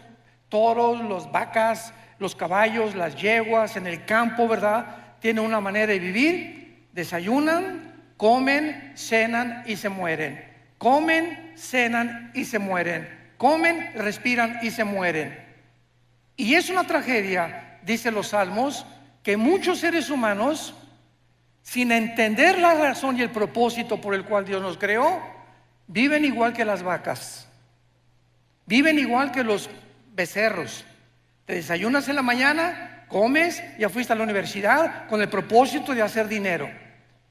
toros, las vacas, los caballos, las yeguas en el campo, ¿verdad? Tienen una manera de vivir, desayunan, comen, cenan y se mueren. Comen, cenan y se mueren. Comen, respiran y se mueren. Y es una tragedia dice los Salmos, que muchos seres humanos, sin entender la razón y el propósito por el cual Dios nos creó, viven igual que las vacas, viven igual que los becerros. Te desayunas en la mañana, comes, ya fuiste a la universidad con el propósito de hacer dinero,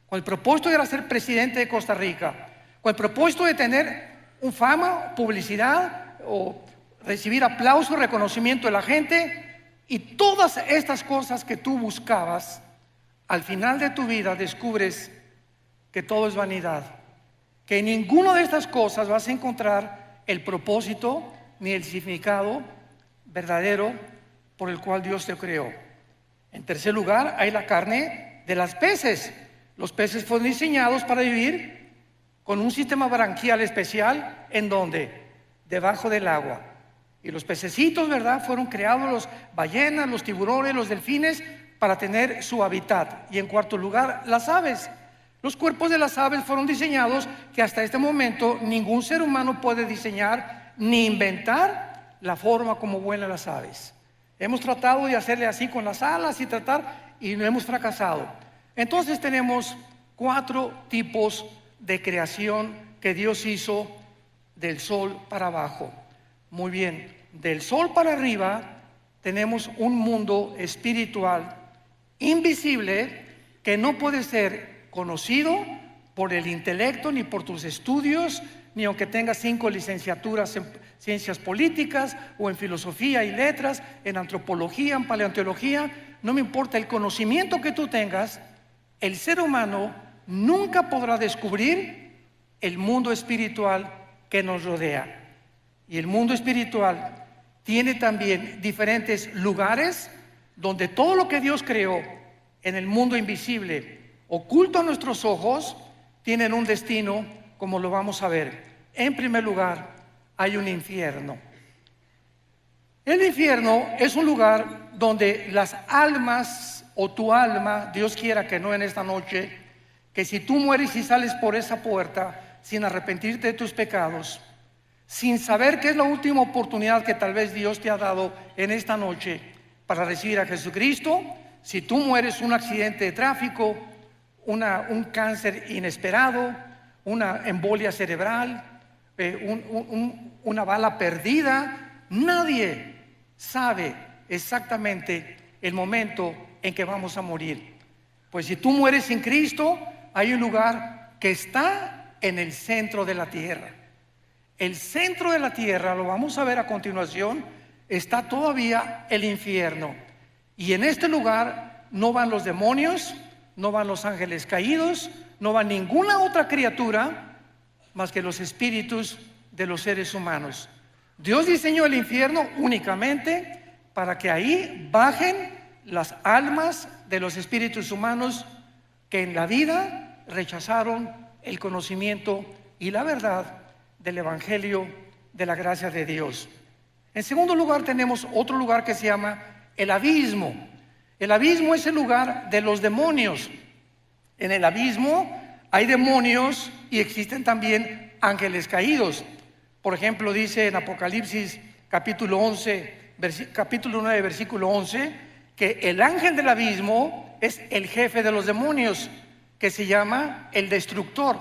con el propósito de ser presidente de Costa Rica, con el propósito de tener un fama, publicidad o recibir aplauso, reconocimiento de la gente. Y todas estas cosas que tú buscabas, al final de tu vida descubres que todo es vanidad, que en ninguna de estas cosas vas a encontrar el propósito ni el significado verdadero por el cual Dios te creó. En tercer lugar, hay la carne de las peces. Los peces fueron diseñados para vivir con un sistema branquial especial. ¿En dónde? Debajo del agua. Y los pececitos, ¿verdad? Fueron creados, los ballenas, los tiburones, los delfines, para tener su hábitat. Y en cuarto lugar, las aves. Los cuerpos de las aves fueron diseñados que hasta este momento ningún ser humano puede diseñar ni inventar la forma como vuelan las aves. Hemos tratado de hacerle así con las alas y no hemos fracasado. Entonces tenemos 4 tipos de creación que Dios hizo del sol para abajo. Muy bien, del sol para arriba tenemos un mundo espiritual invisible que no puede ser conocido por el intelecto ni por tus estudios, ni aunque tengas 5 licenciaturas en ciencias políticas o en filosofía y letras, en antropología, en paleontología. No me importa el conocimiento que tú tengas, el ser humano nunca podrá descubrir el mundo espiritual que nos rodea. Y el mundo espiritual tiene también diferentes lugares donde todo lo que Dios creó en el mundo invisible, oculto a nuestros ojos, tienen un destino, como lo vamos a ver. En primer lugar, hay un infierno. El infierno es un lugar donde las almas, o tu alma, Dios quiera que no en esta noche, que si tú mueres y sales por esa puerta sin arrepentirte de tus pecados, sin saber que es la última oportunidad que tal vez Dios te ha dado en esta noche para recibir a Jesucristo, si tú mueres un accidente de tráfico, un cáncer inesperado, una embolia cerebral, una bala perdida, nadie sabe exactamente el momento en que vamos a morir. Pues si tú mueres sin Cristo, hay un lugar que está en el centro de la tierra. El centro de la tierra, lo vamos a ver a continuación, está todavía el infierno. Y en este lugar no van los demonios, no van los ángeles caídos, no va ninguna otra criatura más que los espíritus de los seres humanos. Dios diseñó el infierno únicamente para que ahí bajen las almas de los espíritus humanos que en la vida rechazaron el conocimiento y la verdad del Evangelio de la gracia de Dios. En segundo lugar tenemos otro lugar que se llama el abismo. El abismo es el lugar de los demonios. En el abismo hay demonios y existen también ángeles caídos. Por ejemplo, dice en Apocalipsis capítulo 9, versículo 11, que el ángel del abismo es el jefe de los demonios, que se llama el destructor,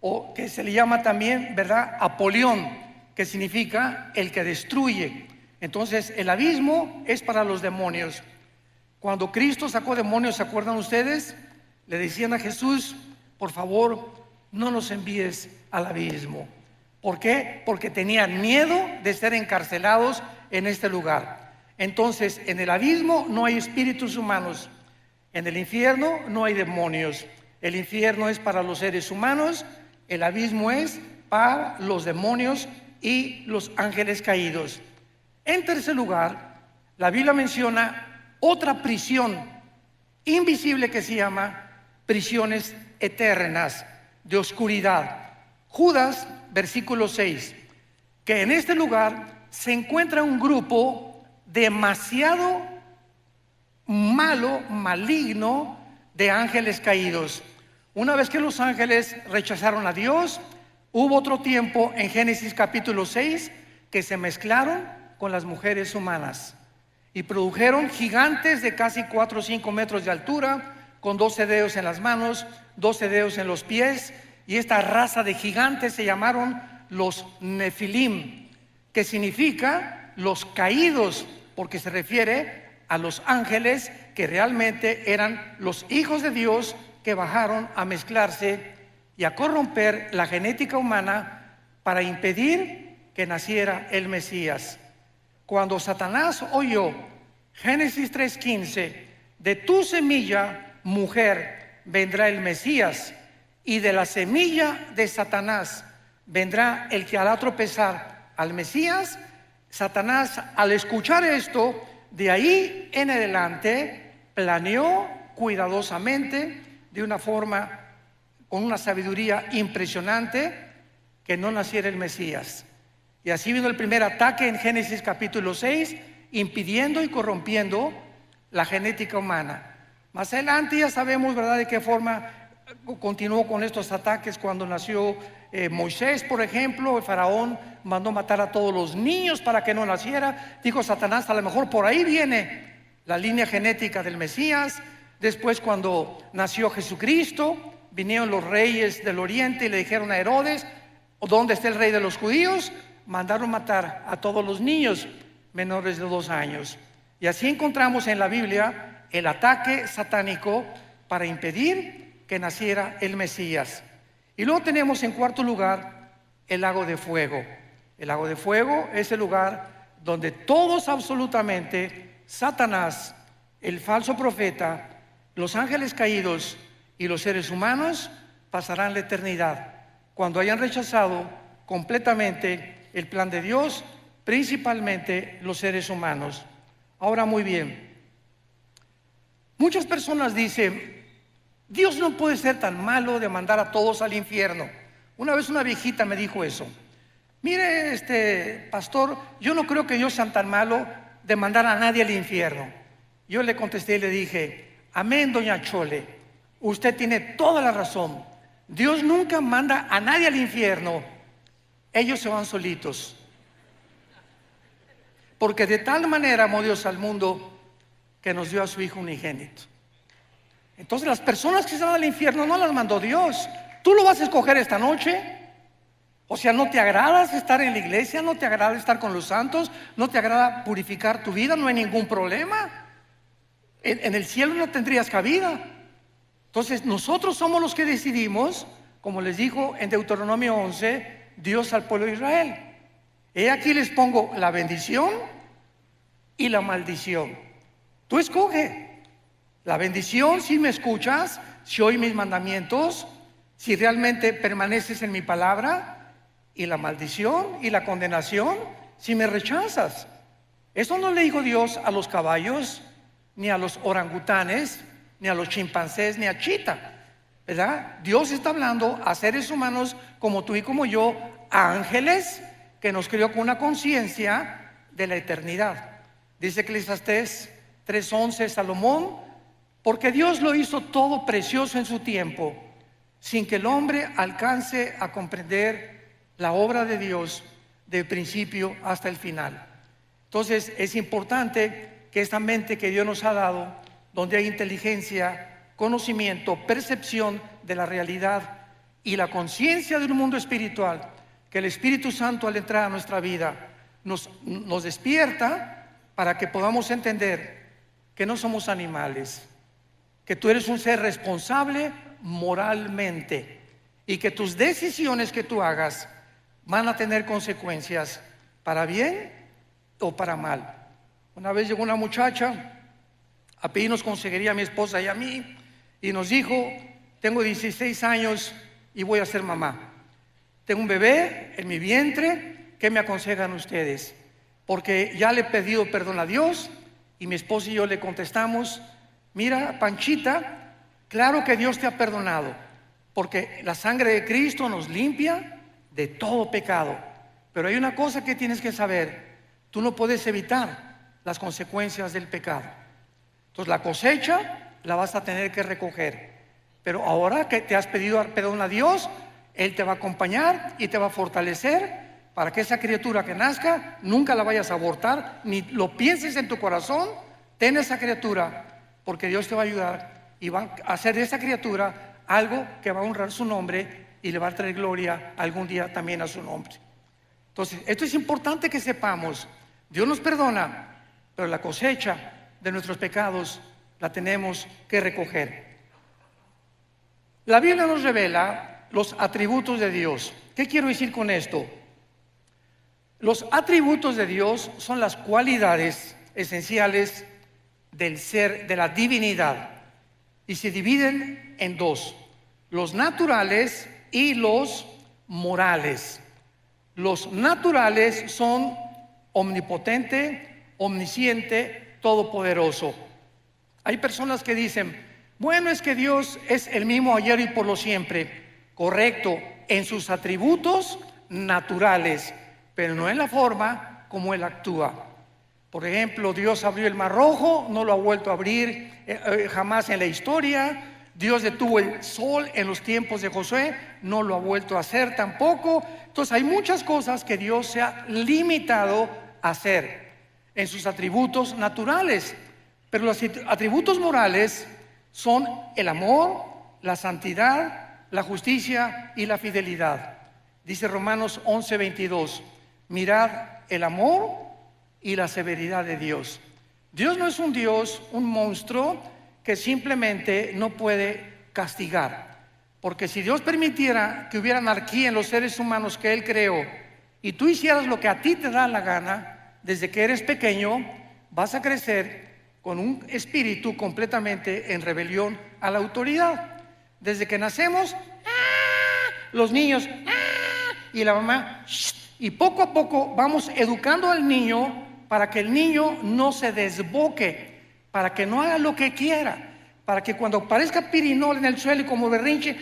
o que se le llama también, ¿verdad?, Apolión, que significa el que destruye. Entonces, el abismo es para los demonios. Cuando Cristo sacó demonios, ¿se acuerdan ustedes? Le decían a Jesús: por favor, no nos envíes al abismo. ¿Por qué? Porque tenían miedo de ser encarcelados en este lugar. Entonces, en el abismo no hay espíritus humanos. En el infierno no hay demonios. El infierno es para los seres humanos. El abismo es para los demonios y los ángeles caídos. En tercer lugar, la Biblia menciona otra prisión invisible que se llama prisiones eternas de oscuridad. Judas, versículo 6, que en este lugar se encuentra un grupo demasiado malo, maligno, de ángeles caídos. Una vez que los ángeles rechazaron a Dios, hubo otro tiempo en Génesis capítulo 6 que se mezclaron con las mujeres humanas. Y produjeron gigantes de casi 4 o 5 metros de altura, con 12 dedos en las manos, 12 dedos en los pies. Y esta raza de gigantes se llamaron los Nefilim, que significa los caídos, porque se refiere a los ángeles que realmente eran los hijos de Dios que bajaron a mezclarse y a corromper la genética humana para impedir que naciera el Mesías. Cuando Satanás oyó Génesis 3:15, de tu semilla, mujer, vendrá el Mesías, y de la semilla de Satanás vendrá el que hará tropezar al Mesías. Satanás, al escuchar esto, de ahí en adelante planeó cuidadosamente, de una forma, con una sabiduría impresionante, que no naciera el Mesías. Y así vino el primer ataque en Génesis capítulo 6, impidiendo y corrompiendo la genética humana. Más adelante ya sabemos, ¿verdad?, de qué forma continuó con estos ataques. Cuando nació Moisés, por ejemplo, el faraón mandó matar a todos los niños para que no naciera. Dijo Satanás, a lo mejor por ahí viene la línea genética del Mesías. Después, cuando nació Jesucristo, vinieron los reyes del oriente y le dijeron a Herodes, ¿dónde está el rey de los judíos? Mandaron matar a todos los niños menores de 2 años. Y así encontramos en la Biblia el ataque satánico para impedir que naciera el Mesías. Y luego tenemos en cuarto lugar el lago de fuego. El lago de fuego es el lugar donde todos absolutamente, Satanás, el falso profeta, los ángeles caídos y los seres humanos pasarán la eternidad cuando hayan rechazado completamente el plan de Dios, principalmente los seres humanos. Ahora, muy bien, muchas personas dicen, Dios no puede ser tan malo de mandar a todos al infierno. Una vez una viejita me dijo eso. Mire, pastor, yo no creo que Dios sea tan malo de mandar a nadie al infierno. Yo le contesté y le dije, amén, doña Chole, usted tiene toda la razón. Dios nunca manda a nadie al infierno. Ellos se van solitos. Porque de tal manera amó Dios al mundo que nos dio a su Hijo unigénito. Entonces las personas que se van al infierno no las mandó Dios. Tú lo vas a escoger esta noche. O sea, no te agrada estar en la iglesia, no te agrada estar con los santos, no te agrada purificar tu vida, no hay ningún problema. En el cielo no tendrías cabida. Entonces nosotros somos los que decidimos, como les dijo en Deuteronomio 11, Dios al pueblo de Israel. He aquí les pongo la bendición y la maldición. Tú escoge. La bendición si me escuchas, si oyes mis mandamientos, si realmente permaneces en mi palabra, y la maldición y la condenación si me rechazas. Eso no le dijo Dios a los caballos, ni a los orangutanes, ni a los chimpancés, ni a Chita, ¿verdad? Dios está hablando a seres humanos como tú y como yo, a ángeles que nos creó con una conciencia de la eternidad. Dice Eclesiastés 3:11, Salomón, porque Dios lo hizo todo precioso en su tiempo, sin que el hombre alcance a comprender la obra de Dios del principio hasta el final. Entonces es importante que esta mente que Dios nos ha dado, donde hay inteligencia, conocimiento, percepción de la realidad y la conciencia del mundo espiritual, que el Espíritu Santo al entrar a nuestra vida nos despierta para que podamos entender que no somos animales, que tú eres un ser responsable moralmente y que tus decisiones que tú hagas van a tener consecuencias para bien o para mal. Una vez llegó una muchacha a pedirnos consejería a mi esposa y a mí y nos dijo, tengo 16 años y voy a ser mamá. Tengo un bebé en mi vientre, ¿qué me aconsejan ustedes? Porque ya le he pedido perdón a Dios y mi esposa y yo le contestamos, mira, Panchita, claro que Dios te ha perdonado, porque la sangre de Cristo nos limpia de todo pecado. Pero hay una cosa que tienes que saber, tú no puedes evitar las consecuencias del pecado. Entonces la cosecha la vas a tener que recoger. Pero ahora que te has pedido perdón a Dios, Él te va a acompañar y te va a fortalecer para que esa criatura que nazca nunca la vayas a abortar, ni lo pienses en tu corazón. Ten esa criatura, porque Dios te va a ayudar y va a hacer de esa criatura algo que va a honrar su nombre y le va a traer gloria algún día también a su nombre. Entonces, esto es importante que sepamos. Dios nos perdona, pero la cosecha de nuestros pecados la tenemos que recoger. La Biblia nos revela los atributos de Dios. ¿Qué quiero decir con esto? Los atributos de Dios son las cualidades esenciales del ser, de la divinidad, y se dividen en dos: los naturales y los morales. Los naturales son omnipotente, omnisciente, todopoderoso. Hay personas que dicen, bueno, es que Dios es el mismo ayer y por lo siempre. Correcto, en sus atributos naturales, pero no en la forma como Él actúa. Por ejemplo, Dios abrió el Mar Rojo, no lo ha vuelto a abrir jamás en la historia. Dios detuvo el sol en los tiempos de Josué, no lo ha vuelto a hacer tampoco. Entonces hay muchas cosas que Dios se ha limitado a hacer en sus atributos naturales, pero los atributos morales son el amor, la santidad, la justicia y la fidelidad. Dice Romanos 11:22, mirad el amor y la severidad de Dios. Dios no es un Dios, un monstruo que simplemente no puede castigar, porque si Dios permitiera que hubiera anarquía en los seres humanos que Él creó y tú hicieras lo que a ti te da la gana, desde que eres pequeño vas a crecer con un espíritu completamente en rebelión a la autoridad. Desde que nacemos, los niños y la mamá, y poco a poco vamos educando al niño para que el niño no se desboque, para que no haga lo que quiera, para que cuando aparezca pirinol en el suelo y como berrinche,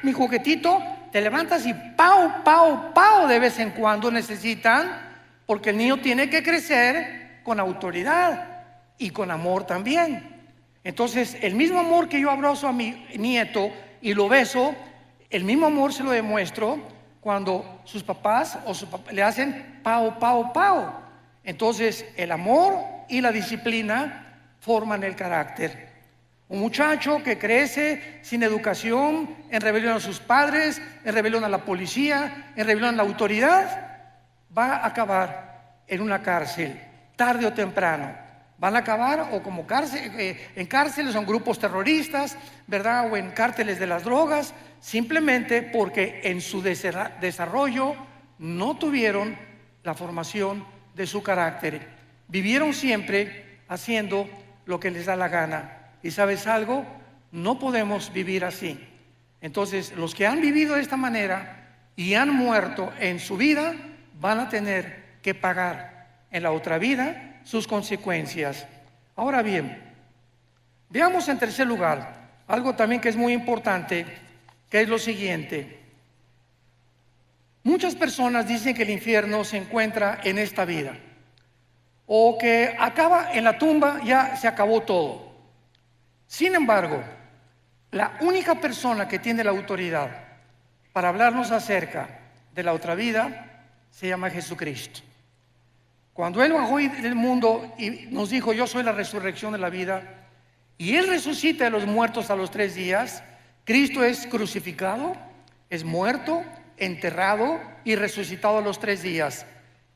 mi juguetito, te levantas y pau, pau, pau de vez en cuando necesitan, porque el niño tiene que crecer con autoridad y con amor también. Entonces, el mismo amor que yo abrazo a mi nieto y lo beso, el mismo amor se lo demuestro cuando sus papás le hacen pau, pau, pau. Entonces, el amor y la disciplina forman el carácter. Un muchacho que crece sin educación, en rebelión a sus padres, en rebelión a la policía, en rebelión a la autoridad, va a acabar en una cárcel, tarde o temprano. Van a acabar o como en cárceles o en grupos terroristas, ¿verdad? O en cárteles de las drogas, simplemente porque en su desarrollo no tuvieron la formación de su carácter. Vivieron siempre haciendo lo que les da la gana. ¿Y sabes algo? No podemos vivir así. Entonces, los que han vivido de esta manera y han muerto en su vida, van a tener que pagar en la otra vida sus consecuencias. Ahora bien, veamos en tercer lugar algo también que es muy importante, que es lo siguiente. Muchas personas dicen que el infierno se encuentra en esta vida, o que acaba en la tumba, ya se acabó todo. Sin embargo, la única persona que tiene la autoridad para hablarnos acerca de la otra vida se llama Jesucristo. Cuando Él bajó del mundo y nos dijo, yo soy la resurrección de la vida, y Él resucita de los muertos a los 3 días, Cristo es crucificado, es muerto, enterrado y resucitado a los 3 días.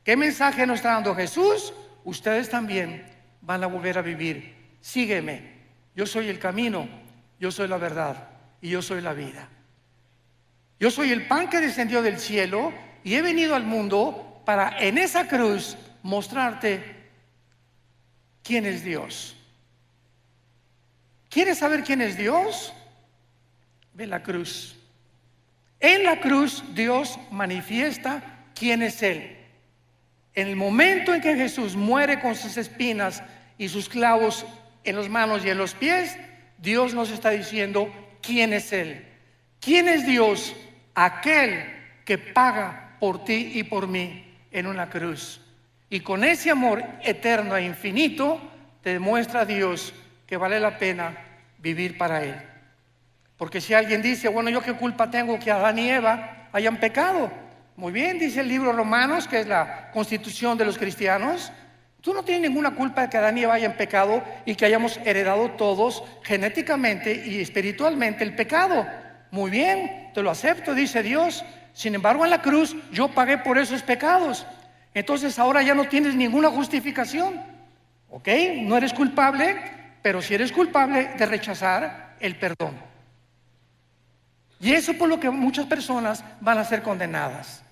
¿Qué mensaje nos está dando Jesús? Ustedes también van a volver a vivir. Sígueme, yo soy el camino, yo soy la verdad y yo soy la vida. Yo soy el pan que descendió del cielo y he venido al mundo para en esa cruz mostrarte quién es Dios. ¿Quieres saber quién es Dios? Ve la cruz. En la cruz Dios manifiesta quién es Él. En el momento en que Jesús muere con sus espinas y sus clavos en las manos y en los pies, Dios nos está diciendo quién es Él. ¿Quién es Dios? Aquel que paga por ti y por mí en una cruz. Y con ese amor eterno e infinito te demuestra a Dios que vale la pena vivir para Él. Porque si alguien dice, bueno, ¿yo qué culpa tengo que Adán y Eva hayan pecado? Muy bien, dice el libro Romanos, que es la constitución de los cristianos. Tú no tienes ninguna culpa de que Adán y Eva hayan pecado y que hayamos heredado todos genéticamente y espiritualmente el pecado. Muy bien, te lo acepto, dice Dios. Sin embargo, en la cruz yo pagué por esos pecados. Entonces ahora ya no tienes ninguna justificación. ¿Ok? No eres culpable, pero sí eres culpable de rechazar el perdón. Y eso por lo que muchas personas van a ser condenadas.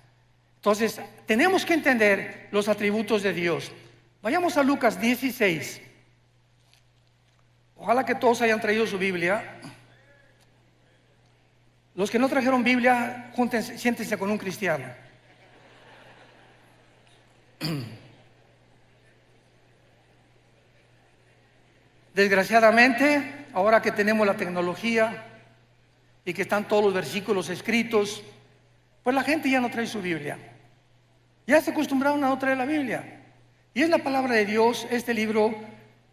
Entonces, tenemos que entender los atributos de Dios. Vayamos a Lucas 16. Ojalá que todos hayan traído su Biblia. Los que no trajeron Biblia, júntense, siéntense con un cristiano. Desgraciadamente, ahora que tenemos la tecnología y que están todos los versículos escritos, pues la gente ya no trae su Biblia. Ya se acostumbraron a no traer la Biblia. Y es la palabra de Dios, este libro.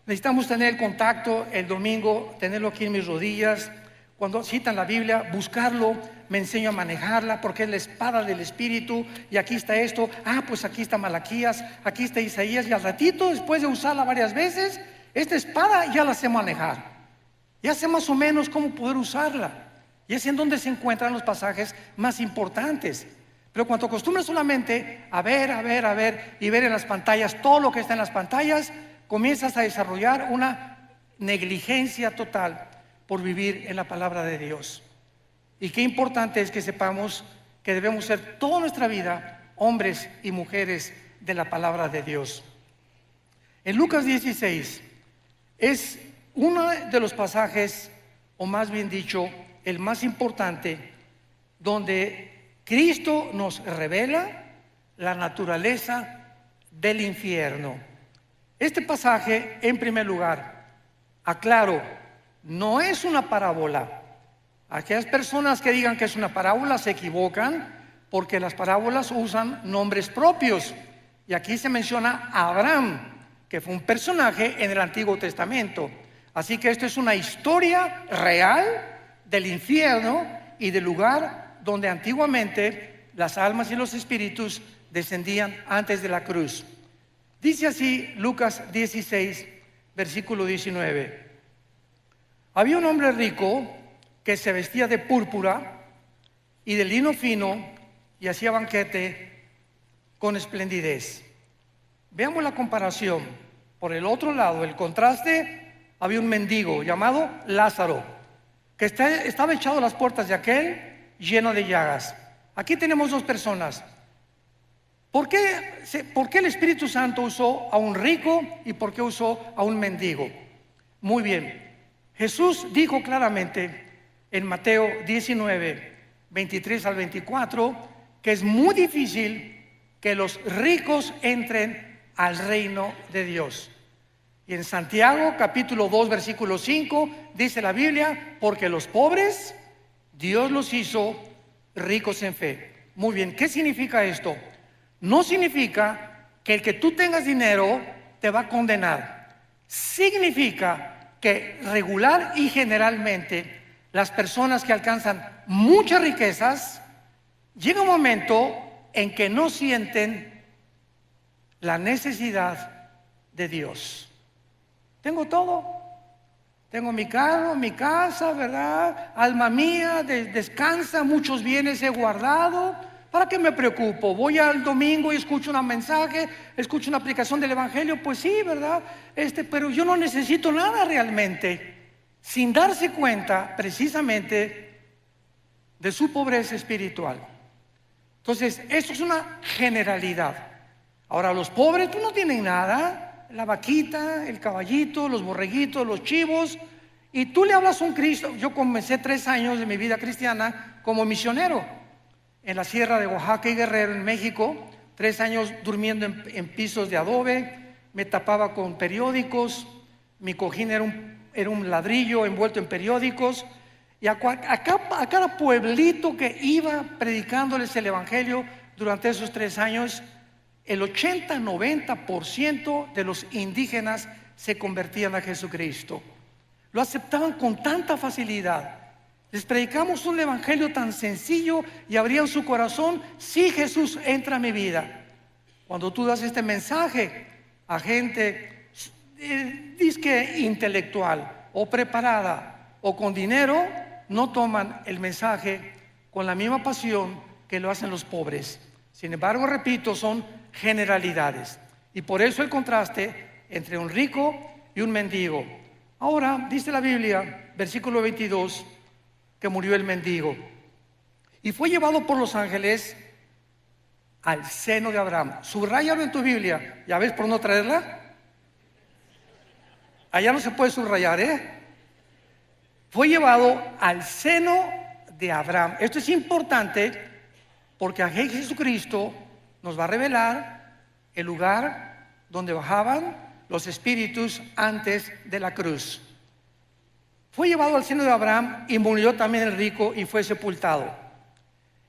Necesitamos tener el contacto el domingo, tenerlo aquí en mis rodillas. Cuando citan la Biblia, buscarlo, me enseño a manejarla porque es la espada del Espíritu. Y aquí está esto, pues aquí está Malaquías, aquí está Isaías. Y al ratito, después de usarla varias veces, esta espada ya la sé manejar. Ya sé más o menos cómo poder usarla. Y es en donde se encuentran los pasajes más importantes. Pero cuando acostumbras solamente a ver y ver en las pantallas todo lo que está en las pantallas, comienzas a desarrollar una negligencia total por vivir en la palabra de Dios. Y qué importante es que sepamos que debemos ser toda nuestra vida hombres y mujeres de la palabra de Dios. En Lucas 16 es uno de los pasajes, o más bien dicho, el más importante, donde Cristo nos revela la naturaleza del infierno. Este pasaje, en primer lugar, aclaro, no es una parábola. Aquellas personas que digan que es una parábola se equivocan, porque las parábolas usan nombres propios. Y aquí se menciona a Abraham, que fue un personaje en el Antiguo Testamento. Así que esto es una historia real del infierno y del lugar donde antiguamente las almas y los espíritus descendían antes de la cruz. Dice así Lucas 16, versículo 19. Había un hombre rico que se vestía de púrpura y de lino fino y hacía banquete con esplendidez. Veamos la comparación. Por el otro lado, el contraste, había un mendigo llamado Lázaro, que estaba echado a las puertas de aquel, lleno de llagas. Aquí tenemos dos personas. ¿Por qué el Espíritu Santo usó a un rico y por qué usó a un mendigo? Muy bien, Jesús dijo claramente en Mateo 19, 23 al 24, que es muy difícil que los ricos entren al reino de Dios. Y en Santiago capítulo 2 versículo 5 dice la Biblia, porque los pobres Dios los hizo ricos en fe. Muy bien, ¿qué significa esto? No significa que el que tú tengas dinero te va a condenar. Significa que regular y generalmente las personas que alcanzan muchas riquezas, llega un momento en que no sienten la necesidad de Dios. Tengo todo, tengo mi carro, mi casa, ¿verdad? Alma mía, descansa, muchos bienes he guardado. ¿Para qué me preocupo? Voy al domingo y escucho un mensaje, escucho una aplicación del Evangelio, pues sí, ¿verdad? Pero yo no necesito nada realmente, sin darse cuenta precisamente de su pobreza espiritual. Entonces, esto es una generalidad. Ahora, los pobres pues no tienen nada. La vaquita, el caballito, los borreguitos, los chivos, y tú le hablas a un Cristo. Yo comencé 3 años de mi vida cristiana como misionero en la sierra de Oaxaca y Guerrero, en México. 3 años durmiendo en pisos de adobe, me tapaba con periódicos, mi cojín era un ladrillo envuelto en periódicos, y a cada pueblito que iba predicándoles el Evangelio durante esos 3 años, el 80-90% de los indígenas se convertían a Jesucristo. Lo aceptaban con tanta facilidad. Les predicamos un evangelio tan sencillo y abrían su corazón. Sí, Jesús, entra a mi vida. Cuando tú das este mensaje a gente disque intelectual o preparada o con dinero, no toman el mensaje con la misma pasión que lo hacen los pobres. Sin embargo, repito, son generalidades. Y por eso el contraste entre un rico y un mendigo. Ahora, dice la Biblia, versículo 22, que murió el mendigo y fue llevado por los ángeles al seno de Abraham. Subráyalo en tu Biblia. ¿Ya ves por no traerla? Allá no se puede subrayar, Fue llevado al seno de Abraham. Esto es importante porque a Jesucristo nos va a revelar el lugar donde bajaban los espíritus antes de la cruz. Fue llevado al seno de Abraham y murió también el rico y fue sepultado.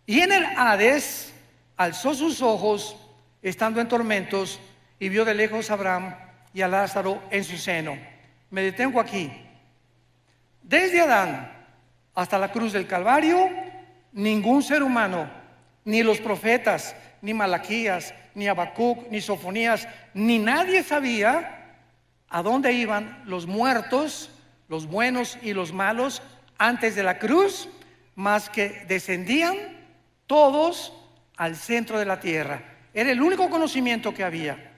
Y en el Hades alzó sus ojos, estando en tormentos, y vio de lejos a Abraham y a Lázaro en su seno. Me detengo aquí. Desde Adán hasta la cruz del Calvario, ningún ser humano, ni los profetas, ni Malaquías, ni Habacuc, ni Sofonías, ni nadie sabía a dónde iban los muertos, los buenos y los malos, antes de la cruz, más que descendían todos al centro de la tierra. Era el único conocimiento que había,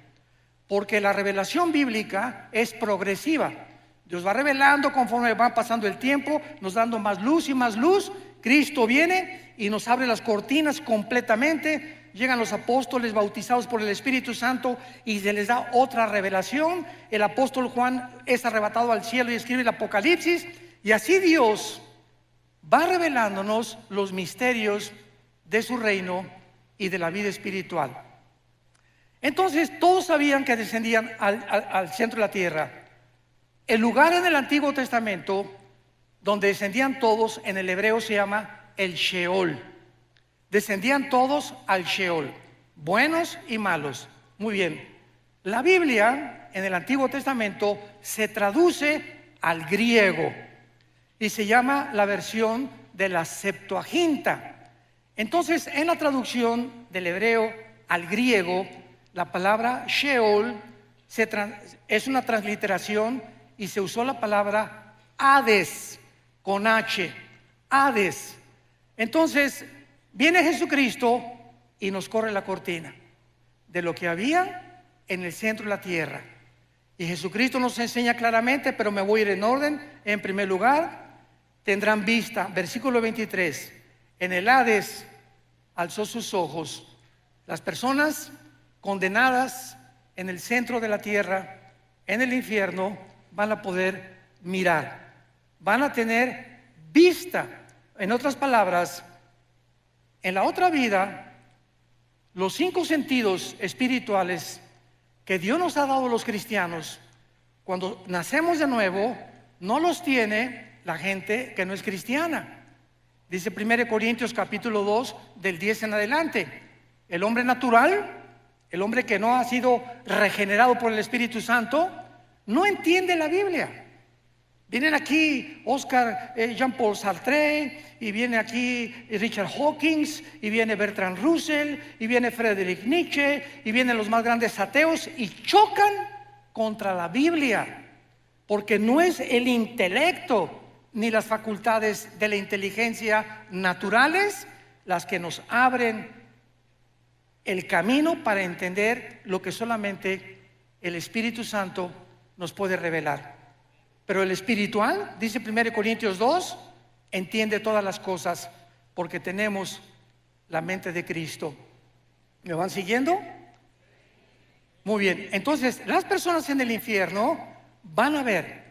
porque la revelación bíblica es progresiva. Dios va revelando conforme va pasando el tiempo, nos dando más luz y más luz. Cristo viene y nos abre las cortinas completamente. Llegan los apóstoles bautizados por el Espíritu Santo y se les da otra revelación. El apóstol Juan es arrebatado al cielo y escribe el Apocalipsis. Y así Dios va revelándonos los misterios de su reino y de la vida espiritual. Entonces todos sabían que descendían al centro de la tierra. El lugar en el Antiguo Testamento donde descendían todos, en el hebreo se llama el Sheol. Descendían todos al Sheol, buenos y malos. Muy bien. La Biblia en el Antiguo Testamento se traduce al griego y se llama la versión de la Septuaginta. Entonces, en la traducción del hebreo al griego, la palabra Sheol es una transliteración y se usó la palabra Hades con H, Hades. Entonces, viene Jesucristo y nos corre la cortina de lo que había en el centro de la tierra. Y Jesucristo nos enseña claramente, pero me voy a ir en orden. En primer lugar, tendrán vista, versículo 23, en el Hades alzó sus ojos. Las personas condenadas en el centro de la tierra, en el infierno, van a poder mirar, van a tener vista. En otras palabras, en la otra vida, los 5 sentidos espirituales que Dios nos ha dado a los cristianos, cuando nacemos de nuevo, no los tiene la gente que no es cristiana. Dice 1 Corintios capítulo 2, del 10 en adelante. El hombre natural, el hombre que no ha sido regenerado por el Espíritu Santo, no entiende la Biblia. Vienen aquí Oscar Jean-Paul Sartre, y viene aquí Richard Hawkins, y viene Bertrand Russell, y viene Friedrich Nietzsche, y vienen los más grandes ateos y chocan contra la Biblia, porque no es el intelecto ni las facultades de la inteligencia naturales las que nos abren el camino para entender lo que solamente el Espíritu Santo nos puede revelar. Pero el espiritual, dice 1 Corintios 2, entiende todas las cosas porque tenemos la mente de Cristo. ¿Me van siguiendo? Muy bien. Entonces, las personas en el infierno van a ver,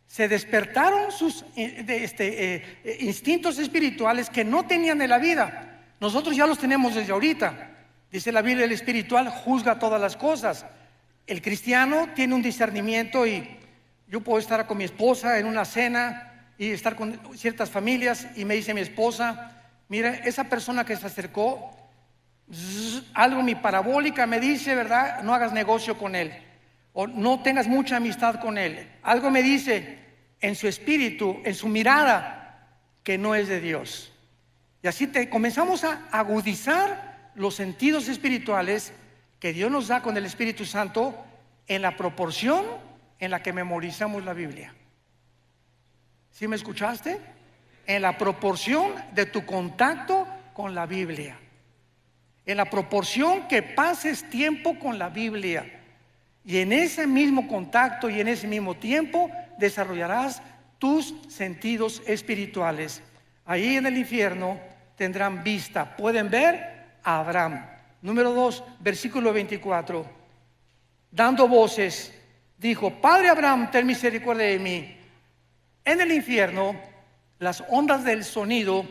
se despertaron sus instintos espirituales que no tenían en la vida. Nosotros ya los tenemos desde ahorita. Dice la Biblia, el espiritual juzga todas las cosas. El cristiano tiene un discernimiento, y yo puedo estar con mi esposa en una cena y estar con ciertas familias, y me dice mi esposa: mira, esa persona que se acercó, algo mi parabólica me dice, ¿verdad? No hagas negocio con él, o no tengas mucha amistad con él. Algo me dice en su espíritu, en su mirada, que no es de Dios. Y así comenzamos a agudizar los sentidos espirituales que Dios nos da con el Espíritu Santo en la proporción en la que memorizamos la Biblia. ¿Sí me escuchaste? En la proporción de tu contacto con la Biblia, en la proporción que pases tiempo con la Biblia, y en ese mismo contacto y en ese mismo tiempo desarrollarás tus sentidos espirituales. Ahí en el infierno tendrán vista, pueden ver a Abraham. Número 2, versículo 24. Dando voces, dijo: Padre Abraham, ten misericordia de mí. En el infierno, las ondas del sonido,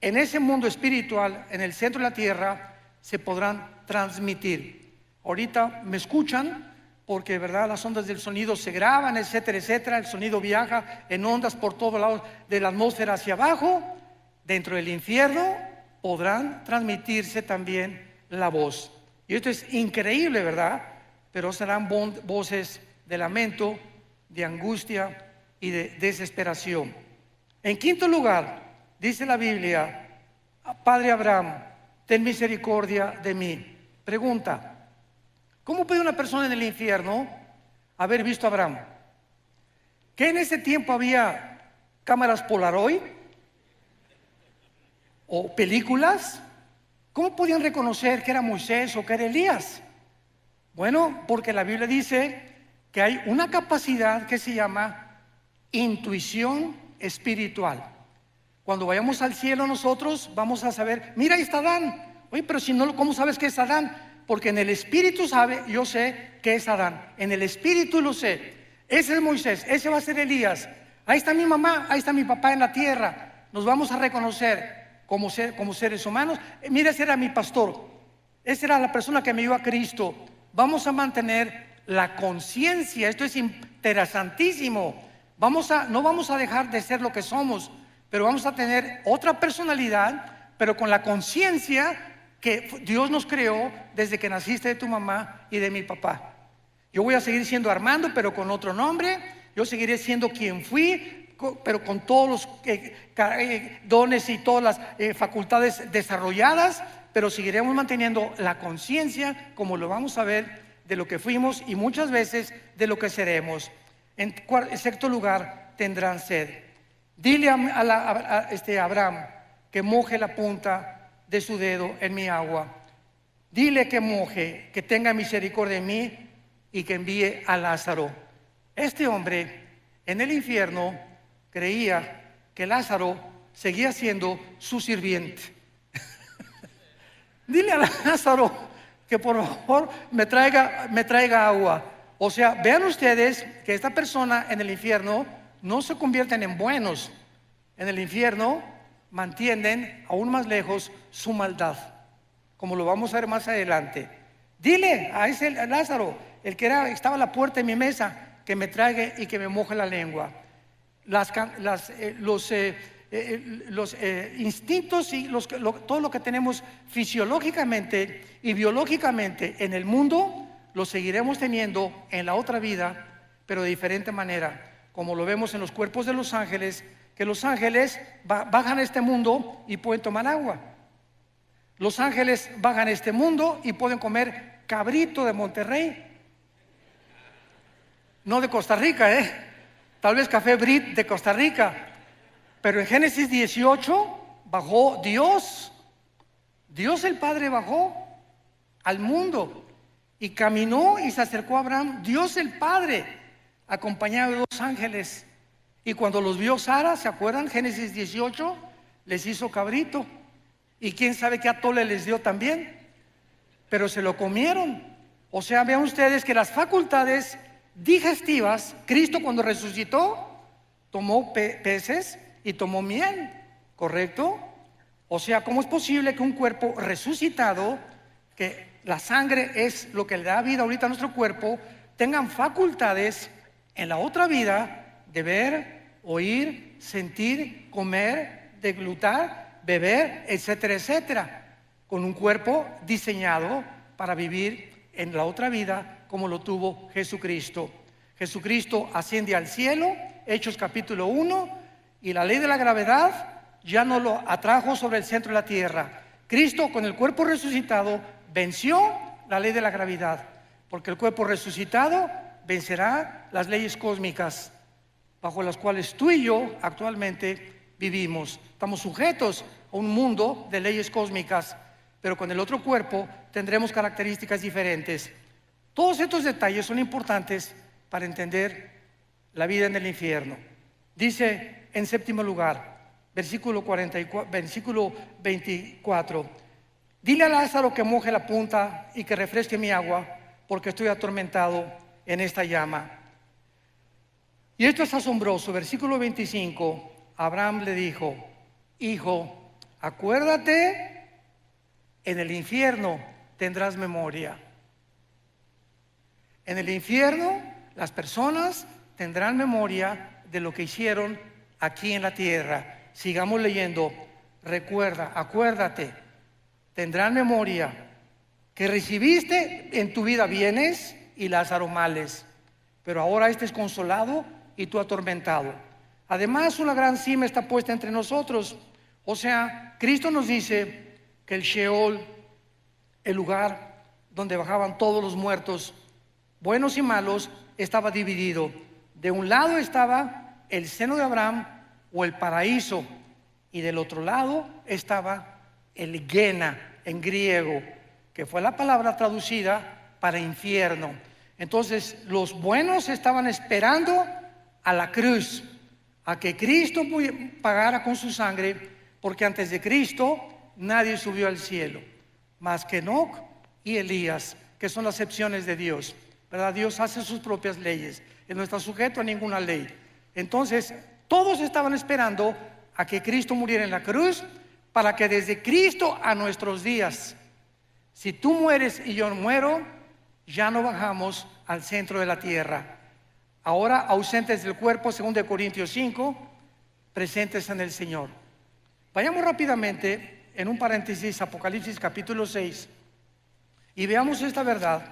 en ese mundo espiritual, en el centro de la tierra, se podrán transmitir. Ahorita me escuchan porque, ¿verdad?, las ondas del sonido se graban, etcétera, etcétera. El sonido viaja en ondas por todos lados de la atmósfera hacia abajo. Dentro del infierno podrán transmitirse también la voz. Y esto es increíble, ¿verdad? Pero serán voces de lamento, de angustia y de desesperación. En quinto lugar, dice la Biblia: Padre Abraham, ten misericordia de mí. Pregunta: ¿cómo puede una persona en el infierno haber visto a Abraham? ¿Que en ese tiempo había cámaras Polaroid o películas? ¿Cómo podían reconocer que era Moisés o que era Elías? Bueno, porque la Biblia dice que hay una capacidad que se llama intuición espiritual. Cuando vayamos al cielo nosotros vamos a saber: mira, ahí está Adán. Oye, pero si no, ¿cómo sabes que es Adán? Porque en el espíritu yo sé que es Adán. En el espíritu lo sé. Ese es Moisés, ese va a ser Elías. Ahí está mi mamá, ahí está mi papá en la tierra. Nos vamos a reconocer como seres humanos. Mira, ese era mi pastor. Esa era la persona que me dio a Cristo. Vamos a mantener la conciencia. Esto es interesantísimo. No vamos a dejar de ser lo que somos, pero vamos a tener otra personalidad, pero con la conciencia que Dios nos creó desde que naciste de tu mamá y de mi papá. Yo voy a seguir siendo Armando, pero con otro nombre. Yo seguiré siendo quien fui, pero con todos los dones y todas las facultades desarrolladas, pero seguiremos manteniendo la conciencia, como lo vamos a ver, de lo que fuimos y muchas veces de lo que seremos. En sexto lugar, tendrán sed. Dile a Abraham que moje la punta de su dedo en mi agua. Dile que moje, que tenga misericordia de mí y que envíe a Lázaro. Este hombre en el infierno creía que Lázaro seguía siendo su sirviente. Dile a Lázaro que por favor me traiga agua. O sea, vean ustedes que esta persona en el infierno no se convierten en buenos. En el infierno mantienen aún más lejos su maldad, como lo vamos a ver más adelante. Dile a ese Lázaro, el que estaba a la puerta de mi mesa, que me traiga y que me moje la lengua. Los instintos y todo lo que tenemos fisiológicamente y biológicamente en el mundo, lo seguiremos teniendo en la otra vida, pero de diferente manera, como lo vemos en los cuerpos de los ángeles, que los ángeles bajan a este mundo y pueden tomar agua. Los ángeles bajan a este mundo y pueden comer cabrito de Monterrey. No de Costa Rica, tal vez café Brit de Costa Rica. Pero en Génesis 18 bajó Dios el Padre bajó al mundo y caminó y se acercó a Abraham, Dios el Padre, acompañado de dos ángeles. Y cuando los vio Sara, ¿se acuerdan? Génesis 18, les hizo cabrito. Y quién sabe qué atole les dio también. Pero se lo comieron. O sea, vean ustedes que las facultades digestivas, Cristo cuando resucitó, tomó peces y tomó miel, ¿correcto? O sea, ¿cómo es posible que un cuerpo resucitado, que la sangre es lo que le da vida ahorita a nuestro cuerpo, tengan facultades en la otra vida de ver, oír, sentir, comer, deglutar, beber, etcétera, etcétera, con un cuerpo diseñado para vivir en la otra vida como lo tuvo Jesucristo? Jesucristo asciende al cielo, Hechos capítulo 1, y la ley de la gravedad ya no lo atrajo sobre el centro de la tierra. Cristo, con el cuerpo resucitado, venció la ley de la gravedad, porque el cuerpo resucitado vencerá las leyes cósmicas bajo las cuales tú y yo actualmente vivimos. Estamos sujetos a un mundo de leyes cósmicas, pero con el otro cuerpo tendremos características diferentes. Todos estos detalles son importantes para entender la vida en el infierno. Dice en séptimo lugar, versículo 24, dile a Lázaro que moje la punta y que refresque mi agua, porque estoy atormentado en esta llama. Y esto es asombroso. Versículo 25, Abraham le dijo: hijo, acuérdate, en el infierno tendrás memoria. En el infierno las personas tendrán memoria de lo que hicieron aquí en la tierra. Sigamos leyendo. Recuerda, acuérdate, tendrán memoria que recibiste en tu vida bienes y Lázaro males, pero ahora este es consolado y tú atormentado. Además, una gran cima está puesta entre nosotros. O sea, Cristo nos dice que el Sheol, el lugar donde bajaban todos los muertos, buenos y malos, estaba dividido. De un lado estaba el seno de Abraham o el paraíso, y del otro lado estaba el Gena en griego, que fue la palabra traducida para infierno. Entonces los buenos estaban esperando a la cruz, a que Cristo pagara con su sangre, porque antes de Cristo nadie subió al cielo, más que Enoc y Elías, que son las excepciones de Dios, ¿verdad? Dios hace sus propias leyes, Él no está sujeto a ninguna ley. Entonces todos estaban esperando a que Cristo muriera en la cruz, para que desde Cristo a nuestros días, si tú mueres y yo muero, ya no bajamos al centro de la tierra. Ahora ausentes del cuerpo, según de Corintios 5, presentes en el Señor. Vayamos rápidamente en un paréntesis, Apocalipsis capítulo 6, y veamos esta verdad,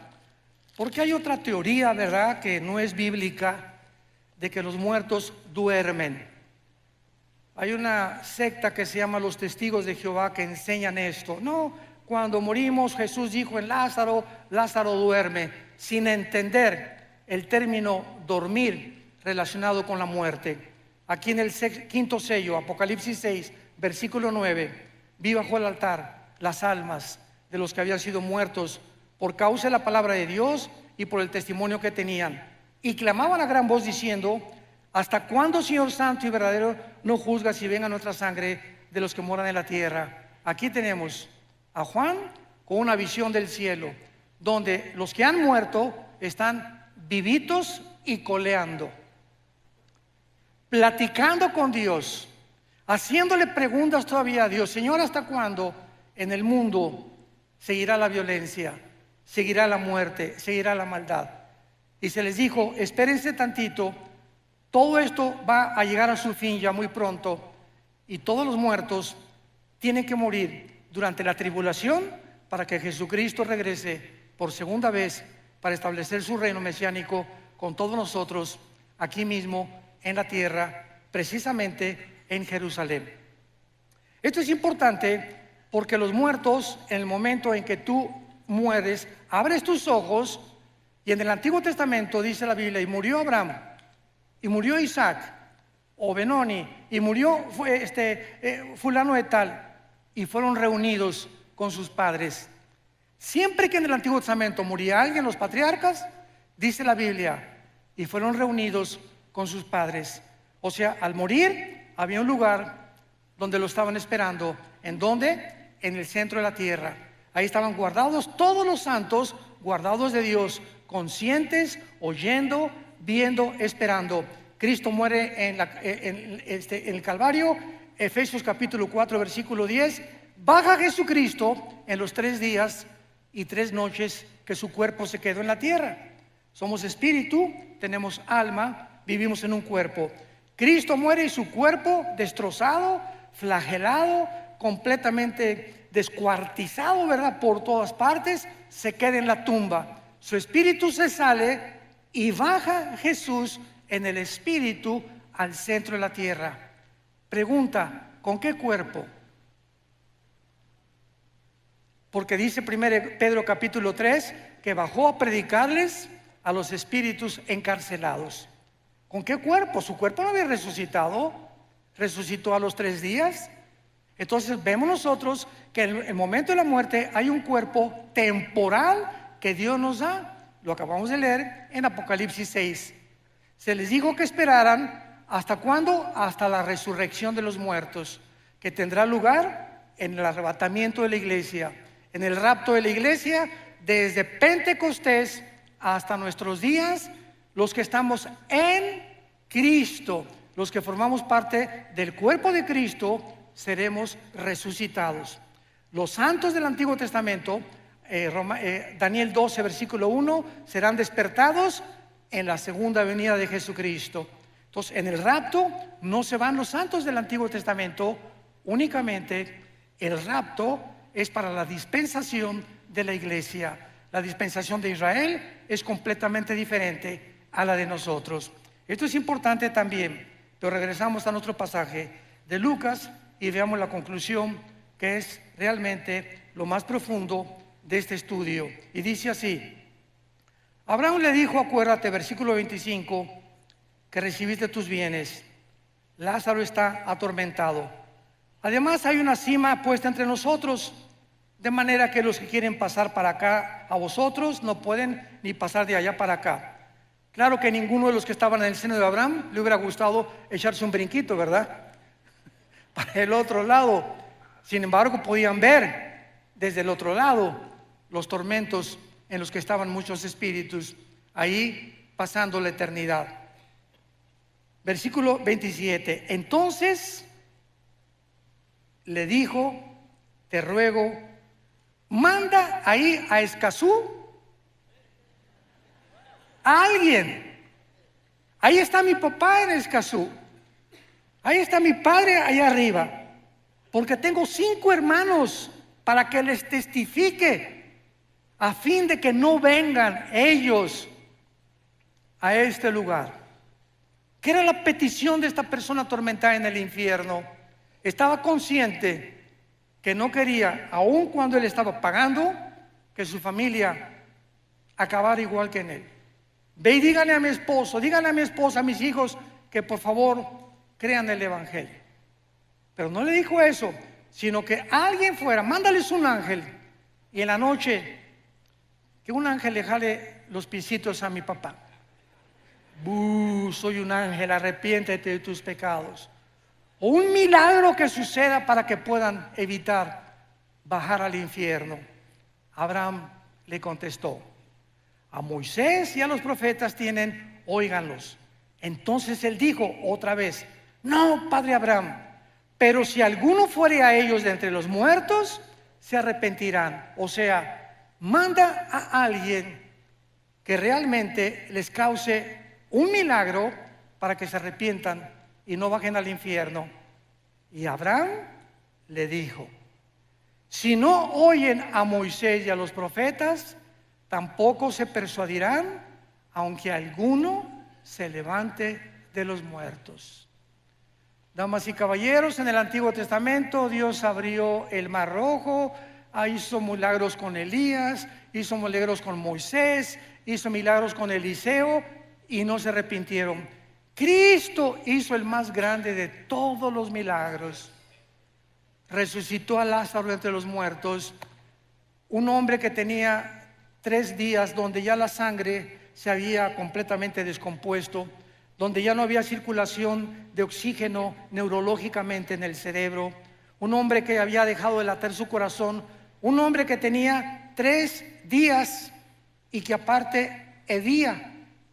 porque hay otra teoría, ¿verdad?, que no es bíblica, de que los muertos duermen. Hay una secta que se llama los Testigos de Jehová que enseñan esto. No, cuando morimos Jesús dijo en Lázaro, Lázaro duerme, sin entender el término dormir relacionado con la muerte. Aquí en el quinto sello, Apocalipsis 6, versículo 9, vi bajo el altar las almas de los que habían sido muertos por causa de la palabra de Dios y por el testimonio que tenían, y clamaban a gran voz diciendo: ¿hasta cuándo, Señor santo y verdadero, no juzgas y venga nuestra sangre de los que moran en la tierra? Aquí tenemos a Juan con una visión del cielo, donde los que han muerto están vivitos y coleando, platicando con Dios, haciéndole preguntas todavía a Dios. Señor, ¿hasta cuándo en el mundo seguirá la violencia, seguirá la muerte, seguirá la maldad? Y se les dijo: espérense tantito, todo esto va a llegar a su fin ya muy pronto, y todos los muertos tienen que morir durante la tribulación para que Jesucristo regrese por segunda vez para establecer su reino mesiánico con todos nosotros aquí mismo en la tierra, precisamente en Jerusalén. Esto es importante porque los muertos, en el momento en que tú mueres, abres tus ojos, y en el Antiguo Testamento dice la Biblia: y murió Abraham, y murió Isaac, o Benoni, y murió fulano de tal, y fueron reunidos con sus padres. Siempre que en el Antiguo Testamento moría alguien, los patriarcas, dice la Biblia, y fueron reunidos con sus padres. O sea, al morir había un lugar donde lo estaban esperando. ¿En dónde? En el centro de la tierra. Ahí estaban guardados todos los santos, guardados de Dios, conscientes, oyendo, viendo, esperando. Cristo muere en el Calvario. Efesios capítulo 4, versículo 10. Baja Jesucristo en los 3 días y 3 noches que su cuerpo se quedó en la tierra. Somos espíritu, tenemos alma, vivimos en un cuerpo. Cristo muere y su cuerpo destrozado, flagelado, completamente descuartizado, ¿verdad?, por todas partes, se queda en la tumba. Su espíritu se sale y baja Jesús en el espíritu al centro de la tierra. Pregunta, ¿con qué cuerpo? Porque dice 1 Pedro capítulo 3 que bajó a predicarles a los espíritus encarcelados. ¿Con qué cuerpo? Su cuerpo no había resucitado. Resucitó a los 3 días. Entonces vemos nosotros que en el momento de la muerte hay un cuerpo temporal que Dios nos da. Lo acabamos de leer en Apocalipsis 6. Se les dijo que esperaran, ¿hasta cuándo? Hasta la resurrección de los muertos, que tendrá lugar en el arrebatamiento de la iglesia, en el rapto de la iglesia, desde Pentecostés hasta nuestros días. Los que estamos en Cristo, los que formamos parte del cuerpo de Cristo, seremos resucitados. Los santos del Antiguo Testamento, Daniel 12 versículo 1, serán despertados en la segunda venida de Jesucristo. Entonces, en el rapto no se van los santos del Antiguo Testamento, únicamente el rapto es para la dispensación de la iglesia. La dispensación de Israel es completamente diferente a la de nosotros. Esto es importante también, pero regresamos a nuestro pasaje de Lucas y veamos la conclusión, que es realmente lo más profundo de este estudio. Y dice así: Abraham le dijo, acuérdate, versículo 25, que recibiste tus bienes. Lázaro está atormentado. Además hay una sima puesta entre nosotros, de manera que los que quieren pasar para acá a vosotros no pueden ni pasar de allá para acá. Claro que ninguno de los que estaban en el seno de Abraham le hubiera gustado echarse un brinquito, ¿verdad? Para el otro lado. Sin embargo, podían ver desde el otro lado los tormentos en los que estaban muchos espíritus ahí pasando la eternidad. Versículo 27. Entonces le dijo, te ruego, manda ahí a Escazú a alguien. Ahí está mi papá en Escazú. Ahí está mi padre allá arriba. Porque tengo 5 hermanos para que les testifique, a fin de que no vengan ellos a este lugar. ¿Qué era la petición de esta persona atormentada en el infierno? Estaba consciente que no quería, aun cuando él estaba pagando, que su familia acabara igual que en él. Ve y dígale a mi esposo, dígale a mi esposa, a mis hijos, que por favor crean el evangelio. Pero no le dijo eso, sino que alguien fuera, mándales un ángel, y en la noche que un ángel le jale los piecitos a mi papá. Soy un ángel, arrepiéntete de tus pecados. O un milagro que suceda para que puedan evitar bajar al infierno. Abraham le contestó, a Moisés y a los profetas tienen, óiganlos. Entonces él dijo otra vez, no, padre Abraham, pero si alguno fuere a ellos de entre los muertos, se arrepentirán. O sea, manda a alguien que realmente les cause un milagro para que se arrepientan y no bajen al infierno. Y Abraham le dijo, si no oyen a Moisés y a los profetas, tampoco se persuadirán, aunque alguno se levante de los muertos. Damas y caballeros, en el Antiguo Testamento Dios abrió el Mar Rojo, hizo milagros con Elías, hizo milagros con Moisés, hizo milagros con Eliseo y no se arrepintieron. Cristo hizo el más grande de todos los milagros. Resucitó a Lázaro entre los muertos, un hombre que tenía 3 días donde ya la sangre se había completamente descompuesto, donde ya no había circulación de oxígeno neurológicamente en el cerebro, un hombre que había dejado de latir su corazón, un hombre que tenía 3 días y que aparte hedía,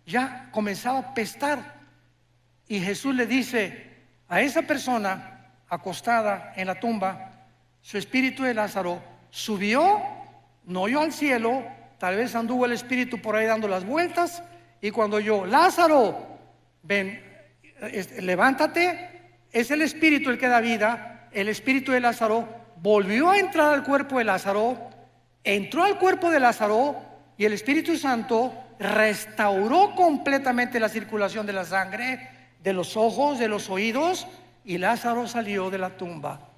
ya comenzaba a pestar. Y Jesús le dice a esa persona acostada en la tumba, su espíritu de Lázaro subió, no oyó al cielo, tal vez anduvo el espíritu por ahí dando las vueltas, y cuando oyó, Lázaro, ven, levántate, es el espíritu el que da vida. El espíritu de Lázaro volvió a entrar al cuerpo de Lázaro, entró al cuerpo de Lázaro, y el Espíritu Santo restauró completamente la circulación de la sangre, de los ojos, de los oídos, y Lázaro salió de la tumba.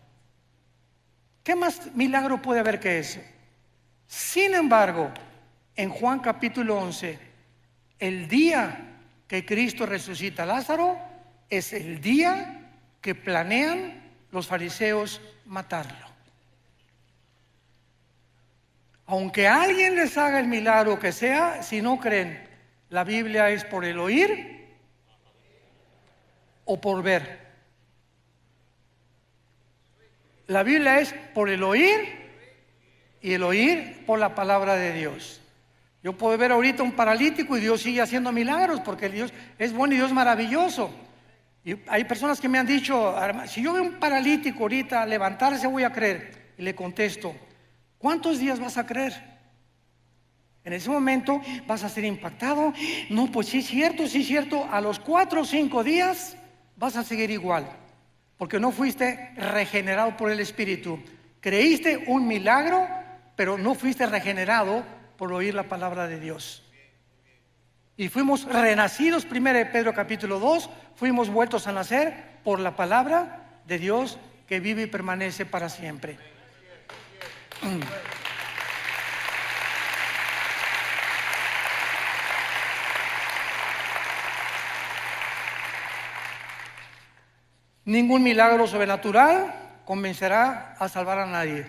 ¿Qué más milagro puede haber que eso? Sin embargo, en Juan capítulo 11, el día que Cristo resucita a Lázaro es el día que planean los fariseos matarlo. Aunque alguien les haga el milagro que sea, si no creen, la Biblia es por el oír o por ver. La Biblia es por el oír y el oír por la palabra de Dios. Yo puedo ver ahorita un paralítico y Dios sigue haciendo milagros porque Dios es bueno y Dios es maravilloso. Y hay personas que me han dicho, si yo veo un paralítico ahorita levantarse, voy a creer. Y le contesto, ¿cuántos días vas a creer? En ese momento vas a ser impactado. No, pues sí es cierto. A los 4 o 5 días vas a seguir igual, porque no fuiste regenerado por el Espíritu. Creíste un milagro, pero no fuiste regenerado por oír la palabra de Dios. Y fuimos renacidos, 1 Pedro capítulo 2, fuimos vueltos a nacer por la palabra de Dios que vive y permanece para siempre. Ningún milagro sobrenatural convencerá a salvar a nadie.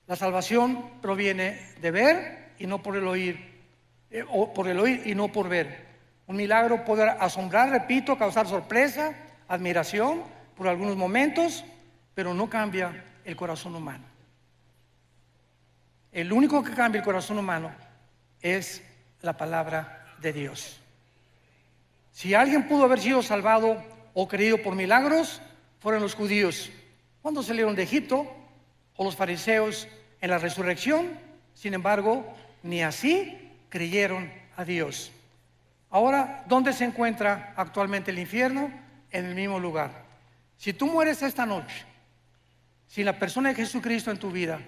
La salvación proviene de ver y no por el oír, o por el oír y no por ver. Un milagro puede asombrar, repito, causar sorpresa, admiración por algunos momentos, pero no cambia el corazón humano. El único que cambia el corazón humano es la palabra de Dios. Si alguien pudo haber sido salvado o creído por milagros, fueron los judíos cuando salieron de Egipto, o los fariseos en la resurrección. Sin embargo, ni así creyeron a Dios. Ahora, ¿dónde se encuentra actualmente el infierno? En el mismo lugar. Si tú mueres esta noche sin la persona de Jesucristo en tu vida,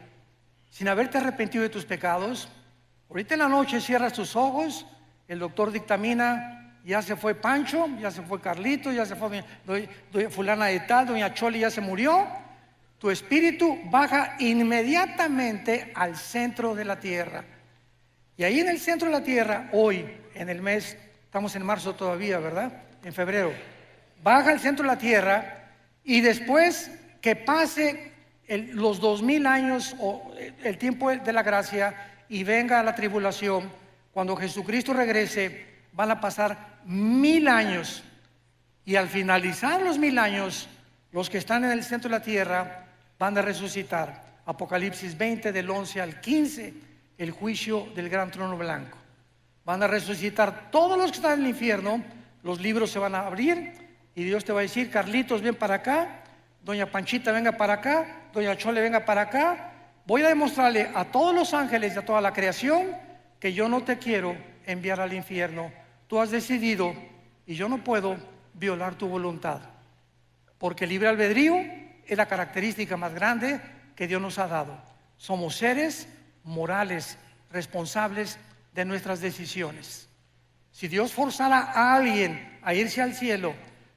sin haberte arrepentido de tus pecados, ahorita en la noche cierras tus ojos, el doctor dictamina, ya se fue Pancho, ya se fue Carlito, ya se fue doña fulana de tal, doña Choli ya se murió. Tu espíritu baja inmediatamente al centro de la tierra. Y ahí en el centro de la tierra, hoy, en el mes, estamos en marzo todavía, ¿verdad? En febrero. Baja al centro de la tierra y después que pase los 2000 años o el tiempo de la gracia y venga la tribulación, cuando Jesucristo regrese, van a pasar 1000 años. Y al finalizar los 1000 años, los que están en el centro de la tierra van a resucitar. Apocalipsis 20 del 11 al 15, el juicio del gran trono blanco. Van a resucitar todos los que están en el infierno, los libros se van a abrir y Dios te va a decir, Carlitos, ven para acá, doña Panchita, venga para acá, doña Chole, venga para acá. Voy a demostrarle a todos los ángeles y a toda la creación que yo no te quiero enviar al infierno. Tú has decidido y yo no puedo violar tu voluntad, porque el libre albedrío es la característica más grande que Dios nos ha dado. Somos seres morales, responsables de nuestras decisiones. Si Dios forzara a alguien a irse al cielo,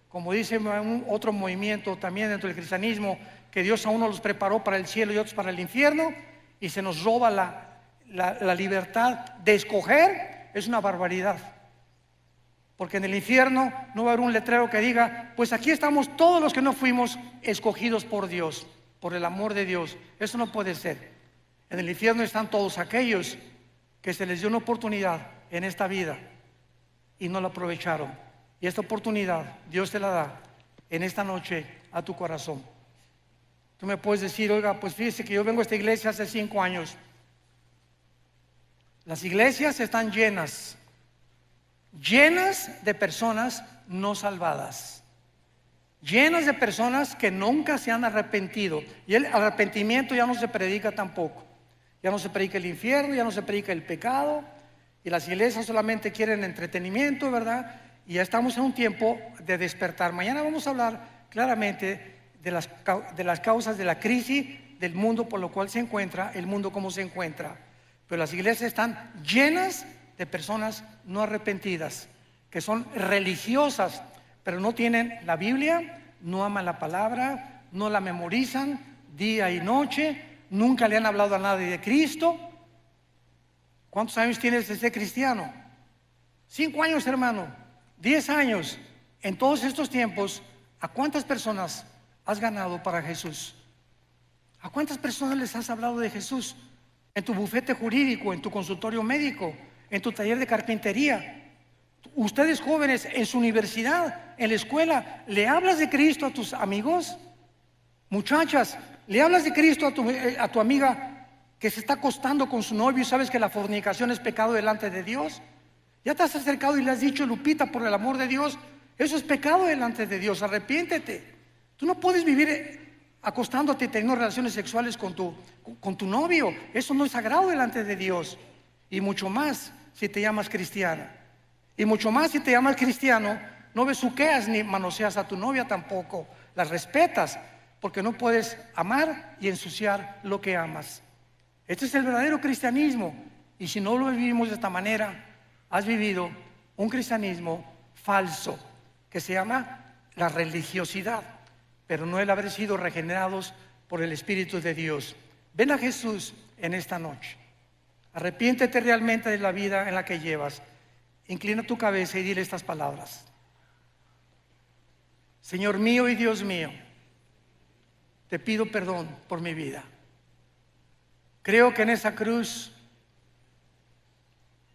como dice otro movimiento también dentro del cristianismo, que Dios a uno los preparó para el cielo y otros para el infierno, y se nos roba la libertad de escoger, es una barbaridad. Porque en el infierno no va a haber un letrero que diga, pues aquí estamos todos los que no fuimos escogidos por Dios, por el amor de Dios. Eso no puede ser. En el infierno están todos aquellos que se les dio una oportunidad en esta vida y no la aprovecharon. Y esta oportunidad Dios te la da en esta noche a tu corazón. Tú me puedes decir, oiga, pues fíjese que yo vengo a esta iglesia hace 5 años. Las iglesias están llenas de personas no salvadas, llenas de personas que nunca se han arrepentido. Y el arrepentimiento ya no se predica tampoco. Ya no se predica el infierno, ya no se predica el pecado. Y las iglesias solamente quieren entretenimiento, ¿verdad? Y ya estamos en un tiempo de despertar. Mañana vamos a hablar claramente de las causas de la crisis del mundo por lo cual se encuentra, el mundo como se encuentra. Pero las iglesias están llenas de personas no arrepentidas, que son religiosas, pero no tienen la Biblia, no aman la palabra, no la memorizan día y noche, nunca le han hablado a nadie de Cristo. ¿Cuántos años tienes de ser cristiano? 5 años, hermano, 10 años. En todos estos tiempos, ¿a cuántas personas has ganado para Jesús? ¿A cuántas personas les has hablado de Jesús? En tu bufete jurídico, en tu consultorio médico, en tu taller de carpintería. Ustedes jóvenes, en su universidad, en la escuela, ¿le hablas de Cristo a tus amigos? Muchachas, ¿le hablas de Cristo a tu amiga que se está acostando con su novio y sabes que la fornicación es pecado delante de Dios? ¿Ya te has acercado y le has dicho, Lupita, por el amor de Dios, eso es pecado delante de Dios, arrepiéntete? Tú no puedes vivir acostándote y teniendo relaciones sexuales con tu novio. Eso no es sagrado delante de Dios. Y mucho más si te llamas cristiana. Y mucho más si te llamas cristiano, no besuqueas ni manoseas a tu novia tampoco. La respetas, porque no puedes amar y ensuciar lo que amas. Este es el verdadero cristianismo. Y si no lo vivimos de esta manera, has vivido un cristianismo falso, que se llama la religiosidad, pero no el haber sido regenerados por el Espíritu de Dios. Ven a Jesús en esta noche. Arrepiéntete realmente de la vida en la que llevas. Inclina tu cabeza y dile estas palabras. Señor mío y Dios mío, te pido perdón por mi vida. Creo que en esa cruz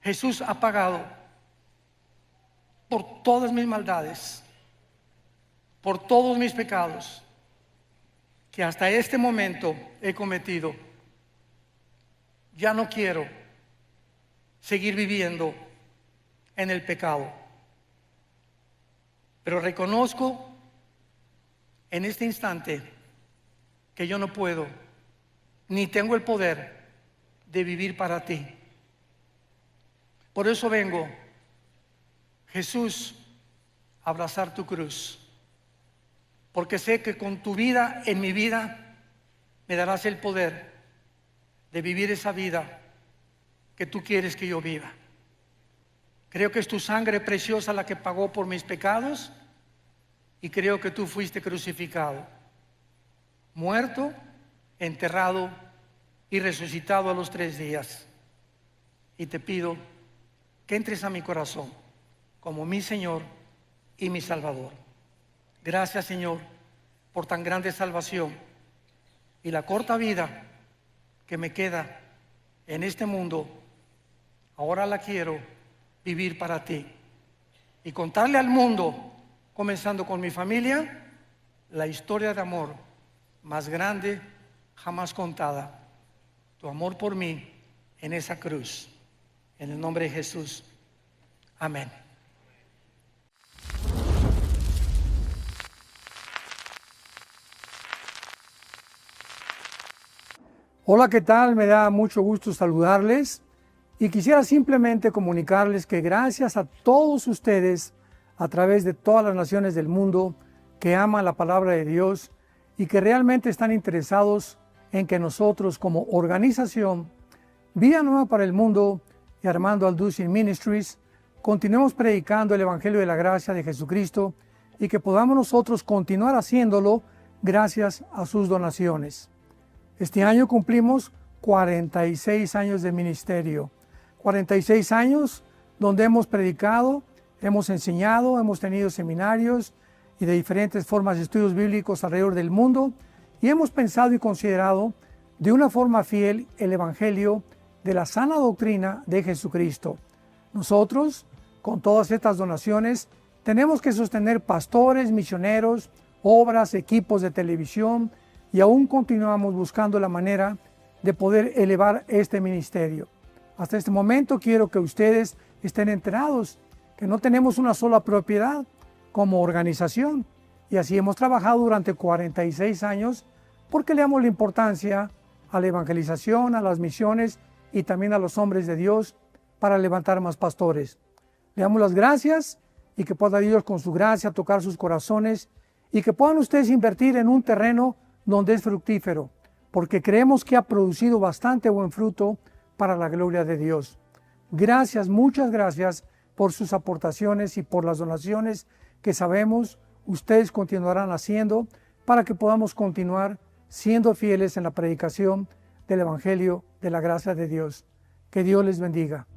Jesús ha pagado por todas mis maldades, por todos mis pecados que hasta este momento he cometido. Ya no quiero seguir viviendo en el pecado, pero reconozco en este instante que yo no puedo ni tengo el poder de vivir para ti. Por eso vengo, Jesús, a abrazar tu cruz, porque sé que con tu vida en mi vida me darás el poder de vivir esa vida que tú quieres que yo viva. Creo que es tu sangre preciosa la que pagó por mis pecados y creo que tú fuiste crucificado, muerto, enterrado y resucitado a los 3 días. Y te pido que entres a mi corazón como mi Señor y mi Salvador. Gracias, Señor, por tan grande salvación y la corta vida que me queda en este mundo. Ahora la quiero vivir para ti y contarle al mundo, comenzando con mi familia, la historia de amor más grande jamás contada. Tu amor por mí en esa cruz. En el nombre de Jesús. Amén. Hola, ¿qué tal? Me da mucho gusto saludarles y quisiera simplemente comunicarles que gracias a todos ustedes a través de todas las naciones del mundo que aman la palabra de Dios y que realmente están interesados en que nosotros como organización Vida Nueva para el Mundo y Armando Alducin Ministries continuemos predicando el Evangelio de la Gracia de Jesucristo y que podamos nosotros continuar haciéndolo gracias a sus donaciones. Este año cumplimos 46 años de ministerio, 46 años donde hemos predicado, hemos enseñado, hemos tenido seminarios y de diferentes formas de estudios bíblicos alrededor del mundo y hemos pensado y considerado de una forma fiel el Evangelio de la sana doctrina de Jesucristo. Nosotros, con todas estas donaciones, tenemos que sostener pastores, misioneros, obras, equipos de televisión y aún continuamos buscando la manera de poder elevar este ministerio. Hasta este momento quiero que ustedes estén enterados que no tenemos una sola propiedad como organización y así hemos trabajado durante 46 años porque le damos la importancia a la evangelización, a las misiones y también a los hombres de Dios para levantar más pastores. Le damos las gracias y que pueda Dios con su gracia tocar sus corazones y que puedan ustedes invertir en un terreno donde es fructífero, porque creemos que ha producido bastante buen fruto para la gloria de Dios. Gracias, muchas gracias por sus aportaciones y por las donaciones que sabemos ustedes continuarán haciendo para que podamos continuar siendo fieles en la predicación del Evangelio de la gracia de Dios. Que Dios les bendiga.